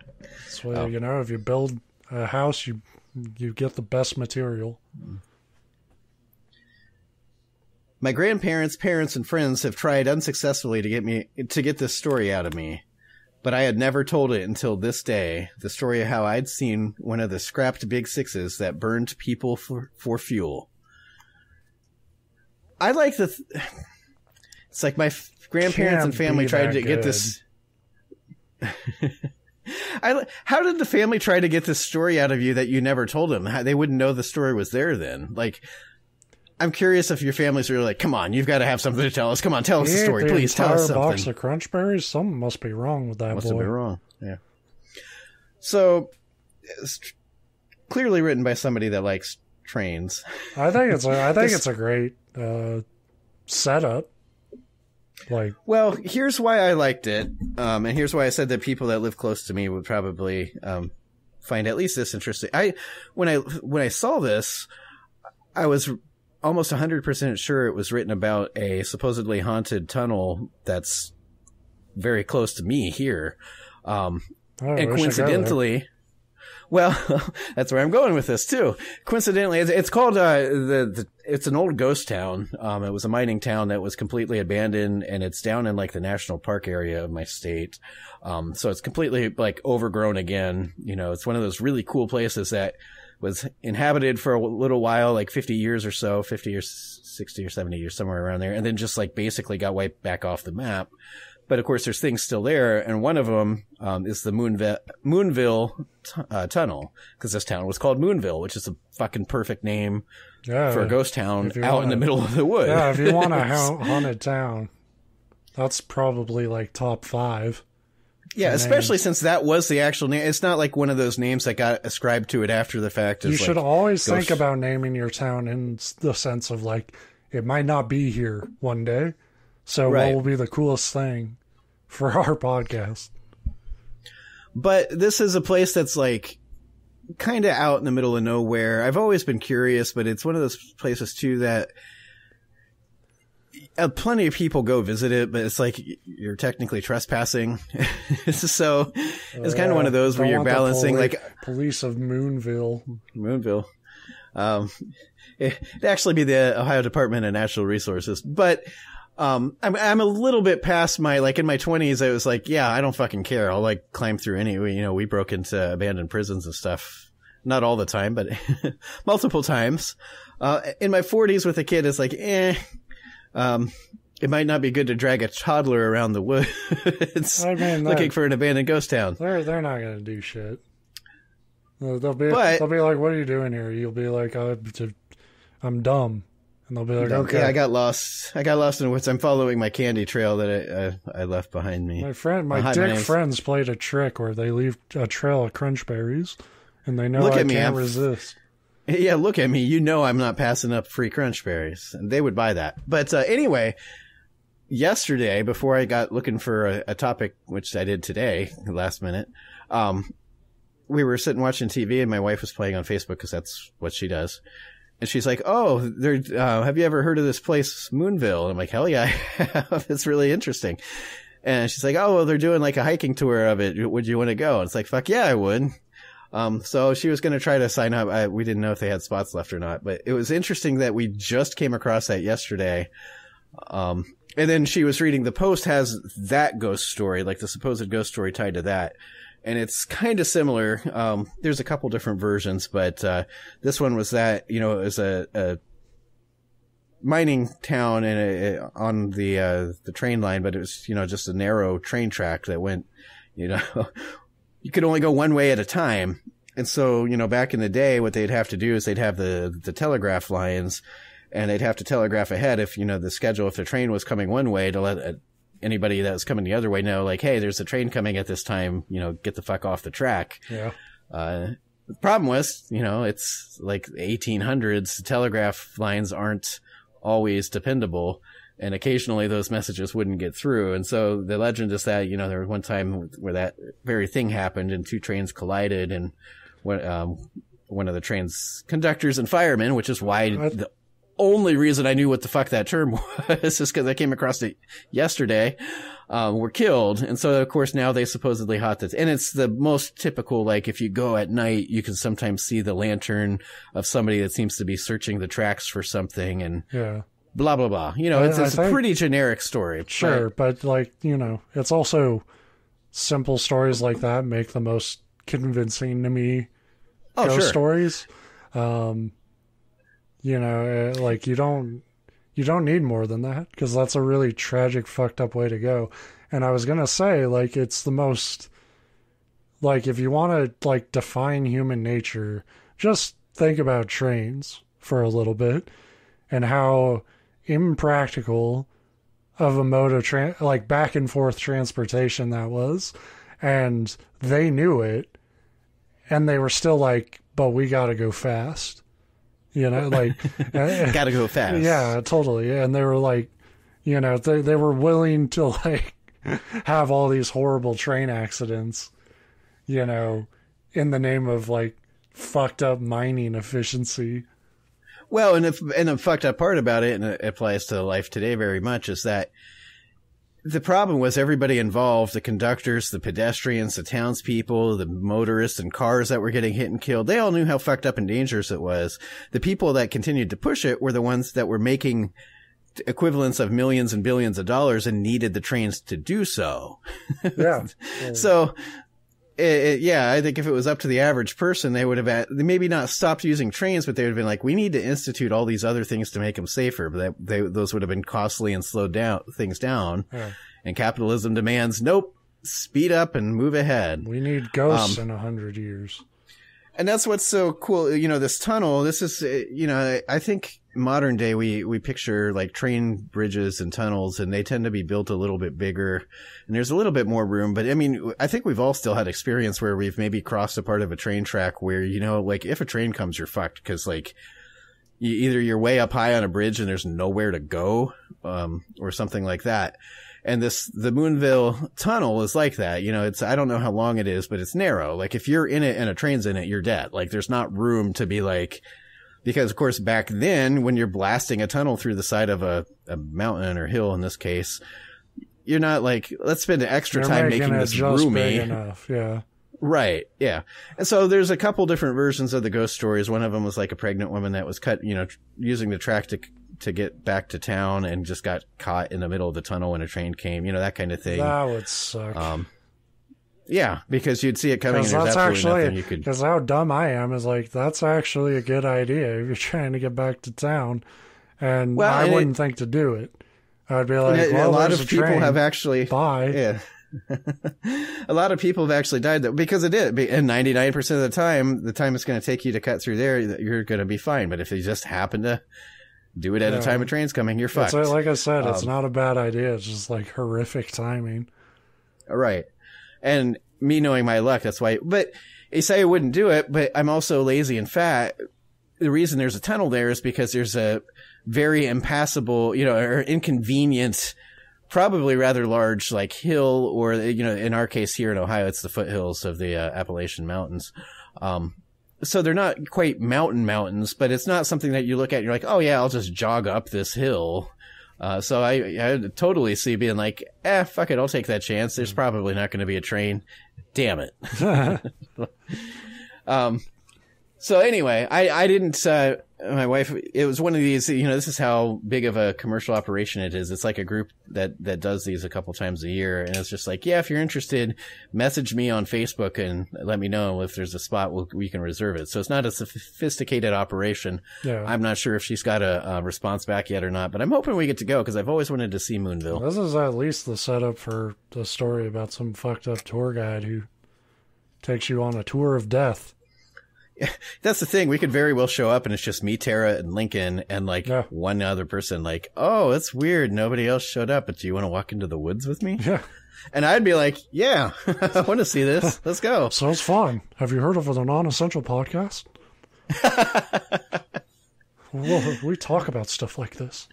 So, you know, if you build a house, you get the best material. My grandparents, parents, and friends have tried unsuccessfully to get this story out of me, but I had never told it until this day. The story of how I'd seen one of the scrapped Big Sixes that burned people for fuel. I like it's like my grandparents and family tried to get this. How did the family try to get this story out of you that you never told them? They wouldn't know the story was there then. Like, I'm curious if your families are like, come on, you've got to have something to tell us. Come on, tell us the story. Please tell us something. Box of Crunch Berries? Something must be wrong with that boy. Must have been wrong, yeah. So, it's clearly written by somebody that likes trains. I think it's a great setup. Like, well, here's why I liked it, and here's why I said that people that live close to me would probably find at least this interesting. When I saw this, I was almost 100% sure it was written about a supposedly haunted tunnel that's very close to me here, and coincidentally. Well, that's where I'm going with this too. Coincidentally, it's called it's an old ghost town. It was a mining town that was completely abandoned, and it's down in like the national park area of my state. So it's completely like overgrown again. You know, it's one of those really cool places that was inhabited for a little while, like 50 years or so, 50 or 60 or 70 years, somewhere around there. And then just like basically got wiped back off the map. But of course, there's things still there, and one of them is the Moonville Tunnel, because this town was called Moonville, which is a fucking perfect name for a ghost town out in the middle of the woods. Yeah, if you want a haunted town, that's probably like top 5. Yeah, especially since that was the actual name. It's not like one of those names that got ascribed to it after the fact. You should always think about naming your town in the sense of like, it might not be here one day, so what will be the coolest thing for our podcast? But this is a place that's like kind of out in the middle of nowhere. I've always been curious, but it's one of those places too that plenty of people go visit it, but it's like you're technically trespassing. So it's kind of one of those where you're balancing like police of Moonville. It'd actually be the Ohio Department of Natural Resources, but I'm a little bit past my, like in my 20s, I was like, yeah, I don't fucking care. I'll like climb through anyway. You know, we broke into abandoned prisons and stuff. Not all the time, but multiple times. In my 40s with a kid, it's like, it might not be good to drag a toddler around the woods looking for an abandoned ghost town. They're not going to do shit. They'll be like, what are you doing here? You'll be like, I'm dumb. And they'll be like, okay. Yeah, I got lost in the woods. I'm following my candy trail that I left behind me. My dick friends played a trick where they leave a trail of crunch berries, and they know I can't resist. Yeah, look at me. You know I'm not passing up free crunch berries. And they would buy that. But anyway, yesterday, before I got looking for a topic, which I did today, last minute, we were sitting watching TV, and my wife was playing on Facebook because that's what she does. And she's like, oh, have you ever heard of this place, Moonville? And I'm like, hell yeah, I have. It's really interesting. And she's like, oh, well, they're doing like a hiking tour of it. Would you want to go? And it's like, fuck yeah, I would. So she was going to try to sign up. We didn't know if they had spots left or not, but it was interesting that we just came across that yesterday. And then she was reading, the Post has that ghost story, like the supposed ghost story tied to that. And it's kind of similar. There's a couple different versions, but this one was that, you know, it was a mining town and on the train line, but it was, you know, just a narrow train track that went, you know, you could only go one way at a time. And so, you know, back in the day, what they'd have to do is they'd have the telegraph lines, and they'd have to telegraph ahead if, you know, the schedule, if the train was coming one way, to let anybody that was coming the other way know, like, hey, there's a train coming at this time, you know, get the fuck off the track. Yeah. The problem was, you know, it's like 1800s, telegraph lines aren't always dependable, and occasionally those messages wouldn't get through. And so the legend is that, you know, there was one time where that very thing happened and two trains collided, and one of the train's conductors and firemen, which is why the only reason I knew what the fuck that term was is because I came across it yesterday, were killed. And so, of course, now they supposedly haunt this. And it's the most typical, like, if you go at night, you can sometimes see the lantern of somebody that seems to be searching the tracks for something, and blah, blah, blah. You know, it's a pretty generic story. Sure, but, like, you know, it's also simple stories like that make the most convincing to me ghost stories. You know, like, you don't need more than that, because that's a really tragic, fucked up way to go. And I was going to say, like, it's the most, like, if you want to, like, define human nature, just think about trains for a little bit and how impractical of a mode of like back and forth transportation that was. And they knew it, and they were still like, but we got to go fast. You know, like, gotta go fast. Yeah, totally. And they were like, you know, they were willing to, like, have all these horrible train accidents, you know, in the name of, like, fucked up mining efficiency. Well, and the fucked up part about it, and it applies to life today very much, is that the problem was everybody involved, the conductors, the pedestrians, the townspeople, the motorists and cars that were getting hit and killed, they all knew how fucked up and dangerous it was. The people that continued to push it were the ones that were making equivalents of millions and billions of dollars and needed the trains to do so. Yeah. So yeah, I think if it was up to the average person, they would have maybe not stopped using trains, but they would have been like, we need to institute all these other things to make them safer. But those would have been costly and slowed things down. Yeah. And capitalism demands, nope, speed up and move ahead. We need ghosts in 100 years. And that's what's so cool. You know, this tunnel, this is, you know, I think modern day we picture like train bridges and tunnels, and they tend to be built a little bit bigger and there's a little bit more room. But I mean, I think we've all still had experience where we've maybe crossed a part of a train track where, you know, like if a train comes, you're fucked because like either you're way up high on a bridge and there's nowhere to go, or something like that. And the Moonville tunnel is like that. You know, I don't know how long it is, but it's narrow. Like if you're in it and a train's in it, you're dead. Like there's not room to be like, because of course back then when you're blasting a tunnel through the side of a mountain or hill in this case, you're not like, let's spend extra time making this roomy. Big enough. Yeah. Right. Yeah. And so there's a couple different versions of the ghost stories. One of them was like a pregnant woman that was cut, you know, using the track to get back to town and just got caught in the middle of the tunnel when a train came, you know, that kind of thing. That would suck. Yeah, because you'd see it coming and there's absolutely nothing you could... Because how dumb I am is like, that's actually a good idea if you're trying to get back to town. And I wouldn't think to do it. I'd be like, well, a lot of people have actually... Bye. Yeah. A lot of people have actually died though, because it did. And 99% of the time it's going to take you to cut through there, you're going to be fine. But if you just happen to do it at a time a train's coming, you're fucked. Like I said, it's not a bad idea. It's just like horrific timing. Right. And me knowing my luck, that's why. But you say I wouldn't do it, but I'm also lazy and fat. The reason there's a tunnel there is because there's a very impassable, you know, or inconvenient, probably rather large, like hill, or, you know, in our case here in Ohio, it's the foothills of the Appalachian Mountains. So they're not quite mountains, but it's not something that you look at and you're like, oh yeah, I'll just jog up this hill. So I totally see being like, fuck it, I'll take that chance. There's probably not going to be a train. Damn it. So anyway, I didn't, my wife, it was one of these, you know, this is how big of a commercial operation it is. It's like a group that does these a couple times a year. And it's just like, yeah, if you're interested, message me on Facebook and let me know if there's a spot we can reserve it. So it's not a sophisticated operation. Yeah. I'm not sure if she's got a response back yet or not, but I'm hoping we get to go because I've always wanted to see Moonville. This is at least the setup for the story about some fucked up tour guide who takes you on a tour of death. That's the thing. We could very well show up and it's just me, Tara, and Lincoln, and like one other person. Like, oh, that's weird. Nobody else showed up, but do you want to walk into the woods with me? Yeah. And I'd be like, yeah, I want to see this. Let's go. Sounds fun. Have you heard of the Non-Essential podcast? Well, we talk about stuff like this.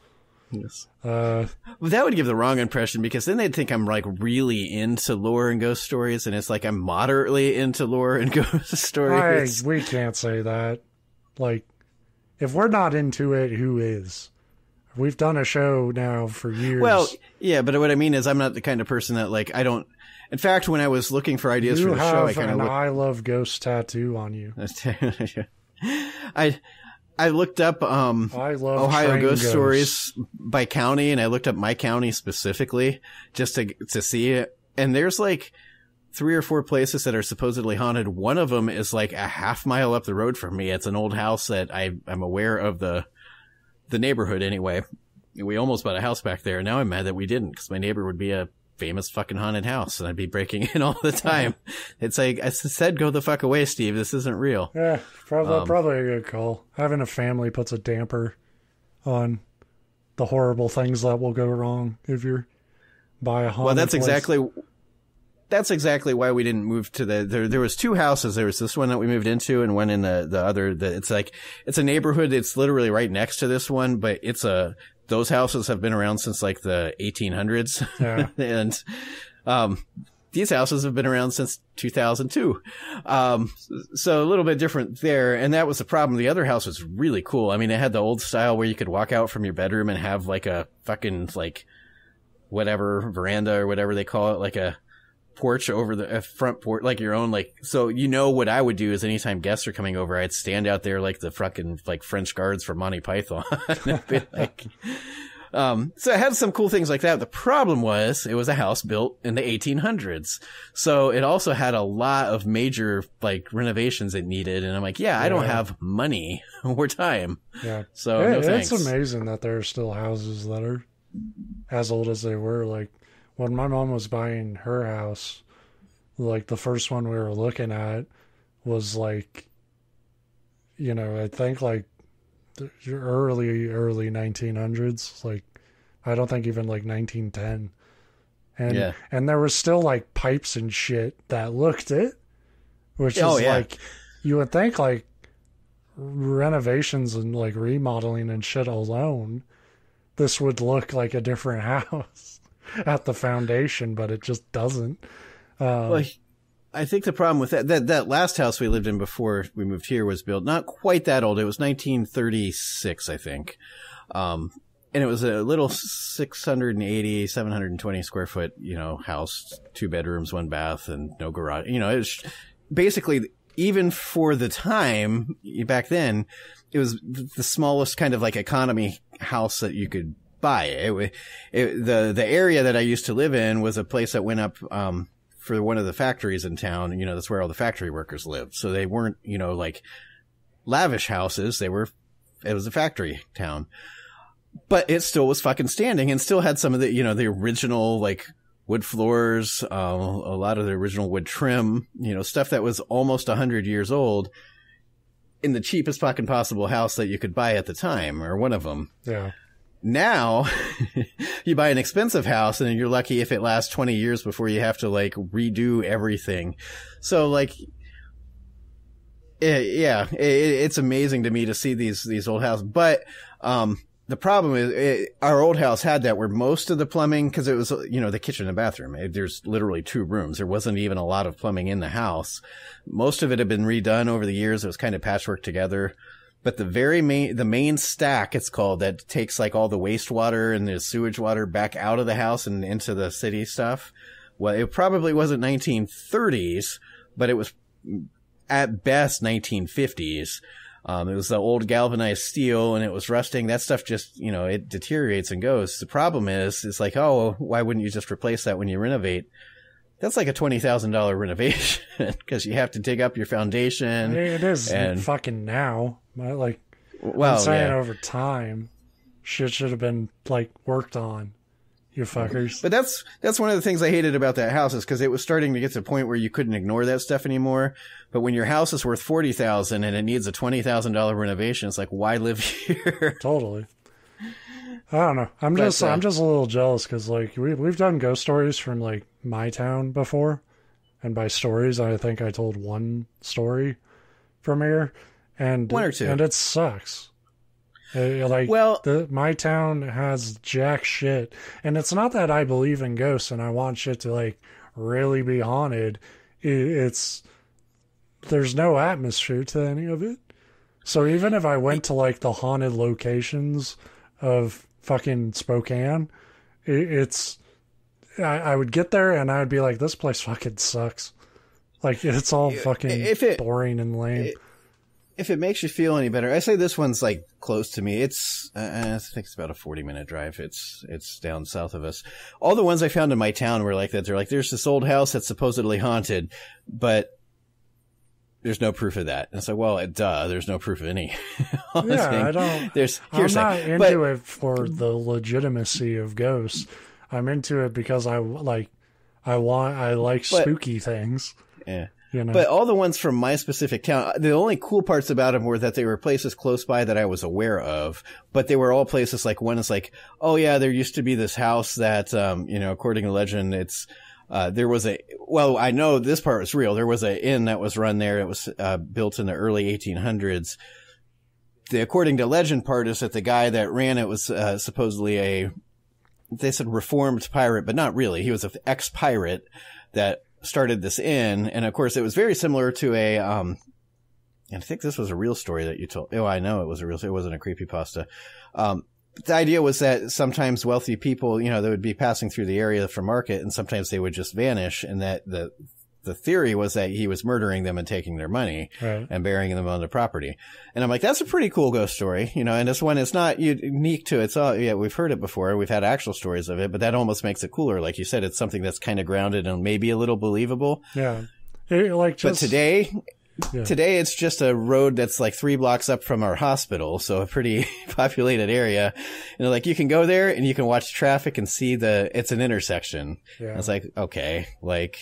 Yes. Well, that would give the wrong impression because then they'd think I'm like really into lore and ghost stories, and it's like I'm moderately into lore and ghost stories. We can't say that. Like, if we're not into it, who is? We've done a show now for years. Well, yeah, but what I mean is I'm not the kind of person that like I don't. In fact, when I was looking for ideas for the show, I kind of I love ghost tattoo on you. I looked up Ohio ghost stories by county, and I looked up my county specifically just to see it. And there's like 3 or 4 places that are supposedly haunted. One of them is like a half mile up the road from me. It's an old house that I'm aware of the neighborhood anyway. We almost bought a house back there. Now I'm mad that we didn't, because my neighbor would be a famous fucking haunted house, and I'd be breaking in all the time. It's like I said, go the fuck away, Steve. This isn't real. Yeah, probably a good call. Having a family puts a damper on the horrible things that will go wrong if you're by a haunted Well, that's place. exactly why we didn't move to there was 2 houses. There was this one that we moved into, and one in the other. It's a neighborhood. It's literally right next to this one, but those houses have been around since like the 1800s. Yeah. And, these houses have been around since 2002. So a little bit different there. And that was the problem. The other house was really cool. I mean, it had the old style where you could walk out from your bedroom and have like a fucking like whatever veranda or whatever they call it, like a porch over the front porch, like your own, like, so, you know, what I would do is anytime guests are coming over, I'd stand out there like the fucking like French guards from Monty Python. And be like, So it had some cool things like that. The problem was it was a house built in the 1800s. So it also had a lot of major like renovations it needed. And I'm like, I don't have money or time. Yeah. So no thanks. It's amazing that there are still houses that are as old as they were. Like when my mom was buying her house, like the first one we were looking at was like, I think like the early 1900s. Like I don't think even like 1910. And there was still like pipes and shit that looked it, which is like, you would think like renovations and like remodeling and shit alone, this would look like a different house at the foundation, but it just doesn't. Well, I think the problem with that last house we lived in before we moved here was built not quite that old. It was 1936, I think. And it was a little 680, 720 square foot, house, 2 bedrooms, 1 bath, and no garage. It was basically, even for the time back then, it was the smallest kind of like economy house that you could buy. The area that I used to live in was a place that went up, for one of the factories in town. That's where all the factory workers lived. So they weren't, like lavish houses. It was a factory town, but it still was fucking standing and still had some of the, the original like wood floors, a lot of the original wood trim, stuff that was almost 100 years old in the cheapest fucking possible house that you could buy at the time, or one of them. Yeah. Now you buy an expensive house and you're lucky if it lasts 20 years before you have to like redo everything. So like, it's amazing to me to see these old houses. But, the problem is our old house had that where most of the plumbing, cause it was, the kitchen and bathroom, there's literally 2 rooms. There wasn't even a lot of plumbing in the house. Most of it had been redone over the years. It was kind of patchwork together. But the main stack, it's called, that takes like all the wastewater and the sewage water back out of the house and into the city stuff. Well, it probably wasn't 1930s, but it was at best 1950s. It was the old galvanized steel and it was rusting. That stuff just, it deteriorates and goes. The problem is, it's like, oh, why wouldn't you just replace that when you renovate? That's like a $20,000 renovation because you have to dig up your foundation. It is fucking now. Like, I'm saying over time, shit should have been like worked on. You fuckers. But that's one of the things I hated about that house, is because it was starting to get to the point where you couldn't ignore that stuff anymore. But when your house is worth $40,000 and it needs a $20,000 renovation, it's like, why live here? Totally. I don't know. I'm just a little jealous because like we've done ghost stories from like my town before, and by stories I think I told one story from here, and 1 or 2, and it sucks. My town has jack shit, and it's not that I believe in ghosts and I want shit to like really be haunted. There's no atmosphere to any of it. So even if I went to like the haunted locations of fucking Spokane, I would get there and I would be like, this place fucking sucks. Like, it's all fucking boring and lame. If it makes you feel any better, I say this one's like close to me. It's, I think it's about a 40-minute drive. It's down south of us. All the ones I found in my town were like that. They're like, there's this old house that's supposedly haunted, but there's no proof of that. And it's like, well, there's no proof of any. I'm not into it for the legitimacy of ghosts. I'm into it because I like spooky things. Yeah. But all the ones from my specific town, the only cool parts about them were that they were places close by that I was aware of, but they were all places like, one is like, oh yeah, there used to be this house that, according to legend, there was I know this part was real. There was an inn that was run there. It was, built in the early 1800s. The according to legend part is that the guy that ran it was, supposedly they said reformed pirate, but not really. He was an ex-pirate that started this inn, and of course it was very similar to and I think this was a real story that you told. Oh, I know it was it wasn't a creepypasta. The idea was that sometimes wealthy people, they would be passing through the area for market, and sometimes they would just vanish, and that the theory was that he was murdering them and taking their money and burying them on the property. And I'm like, that's a pretty cool ghost story, you know, and this one is not unique to it's all, yeah, we've heard it before. We've had actual stories of it, but that almost makes it cooler. Like you said, it's something that's kind of grounded and maybe a little believable. Yeah. But today it's just a road that's like 3 blocks up from our hospital. So a pretty populated area. And like, you can go there and you can watch traffic and see it's an intersection. Yeah. It's like, okay, like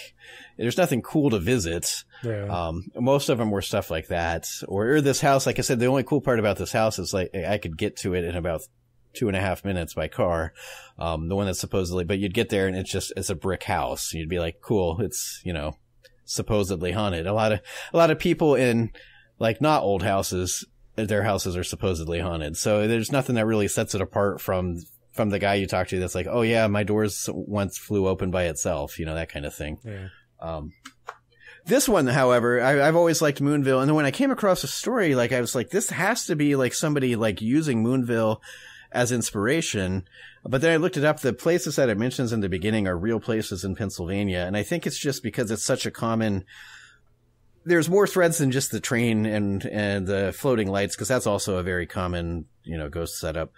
there's nothing cool to visit. Yeah. Most of them were stuff like that. Or this house, like I said, the only cool part about this house is like I could get to it in about 2.5 minutes by car. The one that's supposedly, but you'd get there and it's a brick house. You'd be like, cool. It's, you know, supposedly haunted. A lot of people in like not old houses, their houses are supposedly haunted. So there's nothing that really sets it apart from the guy you talk to that's like, oh yeah, my doors once flew open by itself, you know, that kind of thing. Yeah. This one, however, I've always liked Moonville. And then when I came across a story, like I was like, this has to be like somebody like using Moonville as inspiration. But then I looked it up. The places that it mentions in the beginning are real places in Pennsylvania. And I think it's just because it's such a common, there's more threads than just the train and the floating lights, because that's also a very common, you know, ghost setup.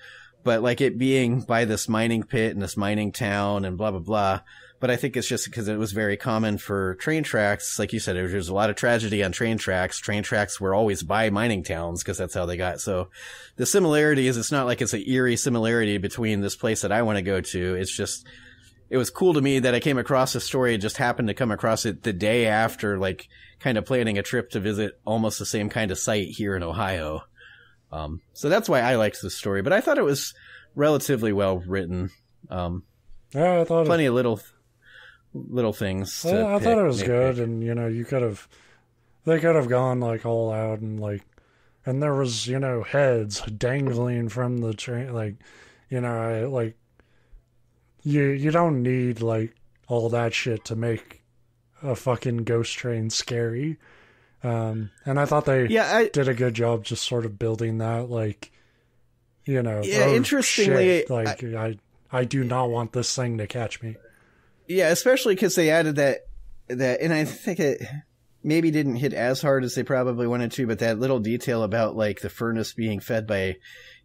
But like it being by this mining pit and this mining town and blah, blah, blah. But I think it's just because it was very common for train tracks. Like you said, there's a lot of tragedy on train tracks. Train tracks were always by mining towns because that's how they got. So the similarity is, it's not like it's an eerie similarity between this place that I want to go to. It's just, it was cool to me that I came across a story. It just happened to come across it the day after, like kind of planning a trip to visit almost the same kind of site here in Ohio. So that's why I liked this story, but I thought it was relatively well written. Yeah, I thought plenty of little things. I thought it was good, and you know, they could have gone like all out and like, and there was, you know, heads dangling from the train, like, you know, you don't need like all that shit to make a fucking ghost train scary. And I thought they did a good job just sort of building that, like, you know, interestingly, shit, like I do not want this thing to catch me. Yeah, especially because they added that, and I think it maybe didn't hit as hard as they probably wanted to, but that little detail about like the furnace being fed by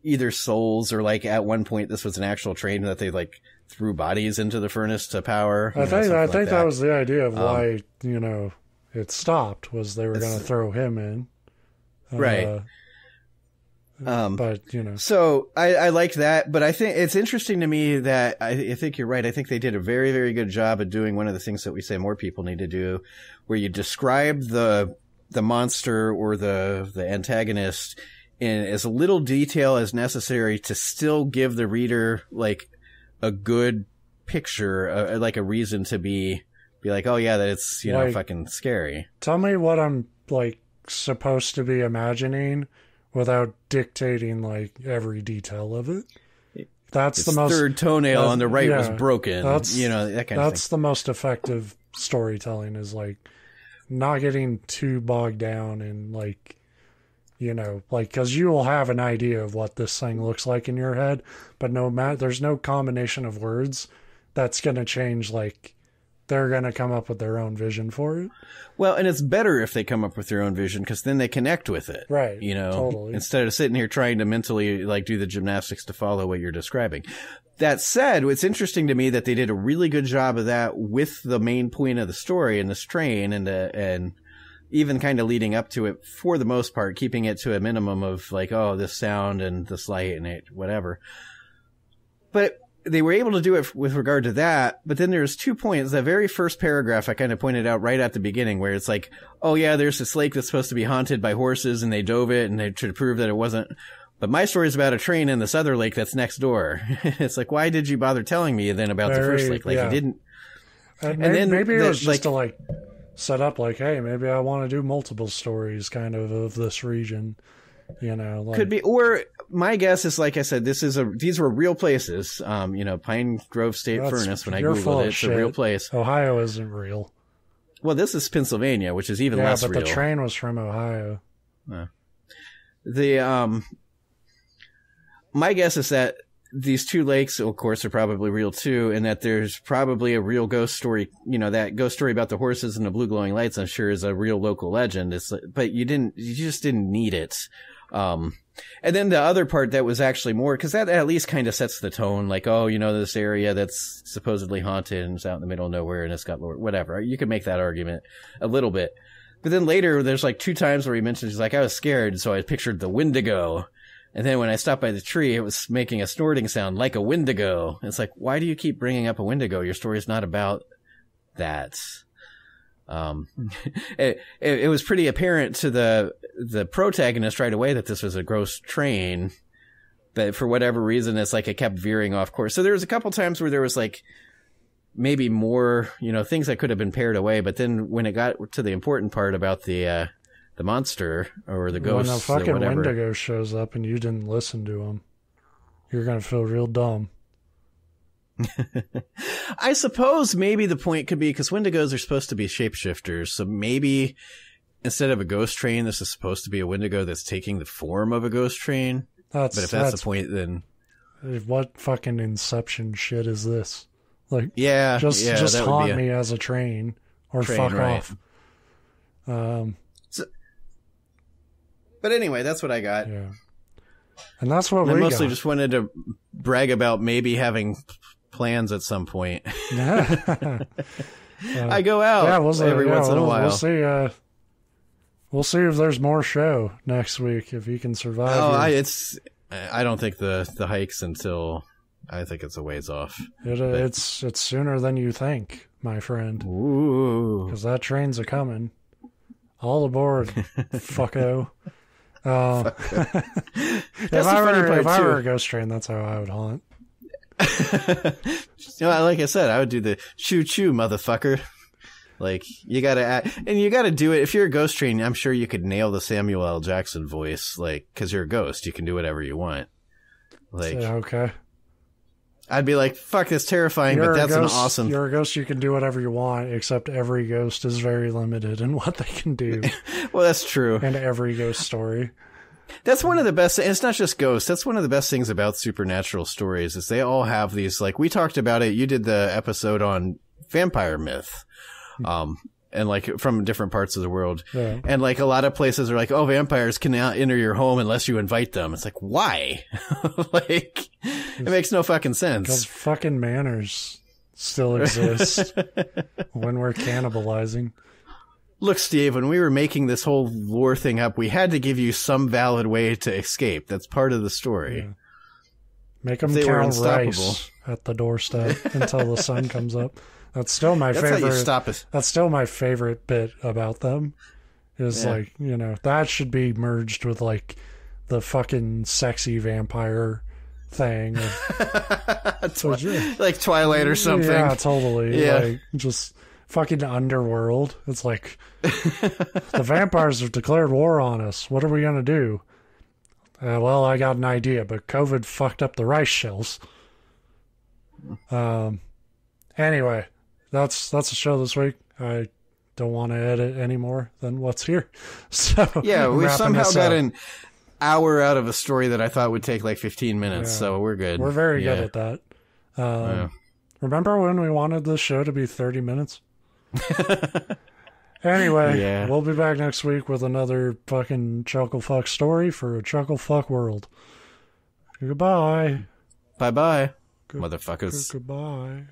either souls, or like at one point this was an actual train that they like threw bodies into the furnace to power. I think that was the idea of why, you know, it stopped, was they were going to throw him in. Right. But, you know. So I liked that, but I think it's interesting to me that I think you're right. I think they did a very, very good job of doing one of the things that we say more people need to do, where you describe the monster or the antagonist in as little detail as necessary to still give the reader like a good picture, like a reason to be like, oh yeah, that it's, you know, fucking scary. Tell me what I'm like supposed to be imagining without dictating like every detail of it. That's the most, third toenail on the right was broken. You know, that kind of thing. That's the most effective storytelling, is like not getting too bogged down in like, you know, like, because you will have an idea of what this thing looks like in your head, but there's no combination of words that's going to change. Like, they're going to come up with their own vision for it. Well, and it's better if they come up with their own vision, because then they connect with it. Right. You know, totally. Instead of sitting here trying to mentally like do the gymnastics to follow what you're describing. That said, it's interesting to me that they did a really good job of that with the main point of the story in this train, and even kind of leading up to it, for the most part, keeping it to a minimum of like, oh, this sound and this light and it, whatever. But they were able to do it with regard to that. But then there's 2 points. The very first paragraph I kind of pointed out right at the beginning, where it's like, oh yeah, there's this lake that's supposed to be haunted by horses, and they dove it and they tried to prove that it wasn't. But my story is about a train in this other lake that's next door. It's like, why did you bother telling me then about the first lake? Like, you didn't. And then maybe it was just to like set up like, hey, maybe I want to do multiple stories kind of this region, you know. Like, could be. Or my guess is, like I said, these were real places. You know, Pine Grove State Furnace, when I Googled it, it's a real place. Ohio isn't real. Well, this is Pennsylvania, which is even less real. Yeah, but the train was from Ohio. My guess is that these two lakes, of course, are probably real too, and that there's probably a real ghost story. You know, that ghost story about the horses and the blue glowing lights, I'm sure, is a real local legend. But you just didn't need it. And then the other part that was actually more, because that at least kind of sets the tone, like, oh, you know, this area that's supposedly haunted and it's out in the middle of nowhere and it's got whatever. You could make that argument a little bit. But then later, there's like 2 times where he mentions, he's like, I was scared, so I pictured the Wendigo. And then when I stopped by the tree, it was making a snorting sound like a Wendigo. And it's like, why do you keep bringing up a Wendigo? Your story's not about that. It was pretty apparent to the protagonist right away that this was a ghost train. But for whatever reason, it's like it kept veering off course. So there was a couple times where there was like maybe more, you know, things that could have been pared away. But then when it got to the important part about the monster or the ghost, when a fucking Wendigo shows up and you didn't listen to him, you're gonna feel real dumb. I suppose maybe the point could be because Wendigos are supposed to be shapeshifters, so maybe instead of a ghost train, this is supposed to be a Wendigo that's taking the form of a ghost train. But if that's the point, then what fucking Inception shit is this? Like, just haunt me as a train or fuck off. But anyway, that's what I got. Yeah. And that's what I mostly just wanted to brag about maybe having plans at some point. I go out every once in a while. We'll see if there's more show next week, if you can survive. I don't think the hike's until, I think it's a ways off. It's sooner than you think, my friend. Ooh. Because that train's a coming. All aboard, fucko. If I were a ghost train, that's how I would haunt. You know, like I said, I would do the choo choo, motherfucker. Like, you gotta act, and you gotta do it. If you're a ghost train, I'm sure you could nail the Samuel L. Jackson voice, like, because you're a ghost, you can do whatever you want. Like, okay. I'd be like, fuck, that's terrifying, but that's an awesome. You're a ghost, you can do whatever you want, except every ghost is very limited in what they can do. Well, that's true. And every ghost story. That's one of the best, and it's not just ghosts, that's one of the best things about supernatural stories, is they all have these, like, we talked about it, you did the episode on vampire myth, and like, from different parts of the world. Yeah. And like, a lot of places are like, oh, vampires cannot enter your home unless you invite them. It's like, why? Like, it makes no fucking sense. Because fucking manners still exist when we're cannibalizing. Look, Steve, when we were making this whole lore thing up, we had to give you some valid way to escape. That's part of the story. Yeah. Make them count rice at the doorstep until the sun comes up. That's still my favorite. How you stop us. That's still my favorite bit about them. Is like, you know, that should be merged with like the fucking sexy vampire thing. Like Twilight or something. Yeah, totally. Yeah. Like, just fucking underworld. It's like, the vampires have declared war on us. What are we going to do? Well, I got an idea, but COVID fucked up the rice shells. Anyway, that's the show this week. I don't want to edit any more than what's here. So yeah, we somehow got an hour out of a story that I thought would take like 15 minutes, so we're good. We're very good at that. Remember when we wanted this show to be 30 minutes? Anyway, we'll be back next week with another fucking chuckle fuck story for a chuckle fuck world. Goodbye. Bye-bye, motherfuckers. Goodbye.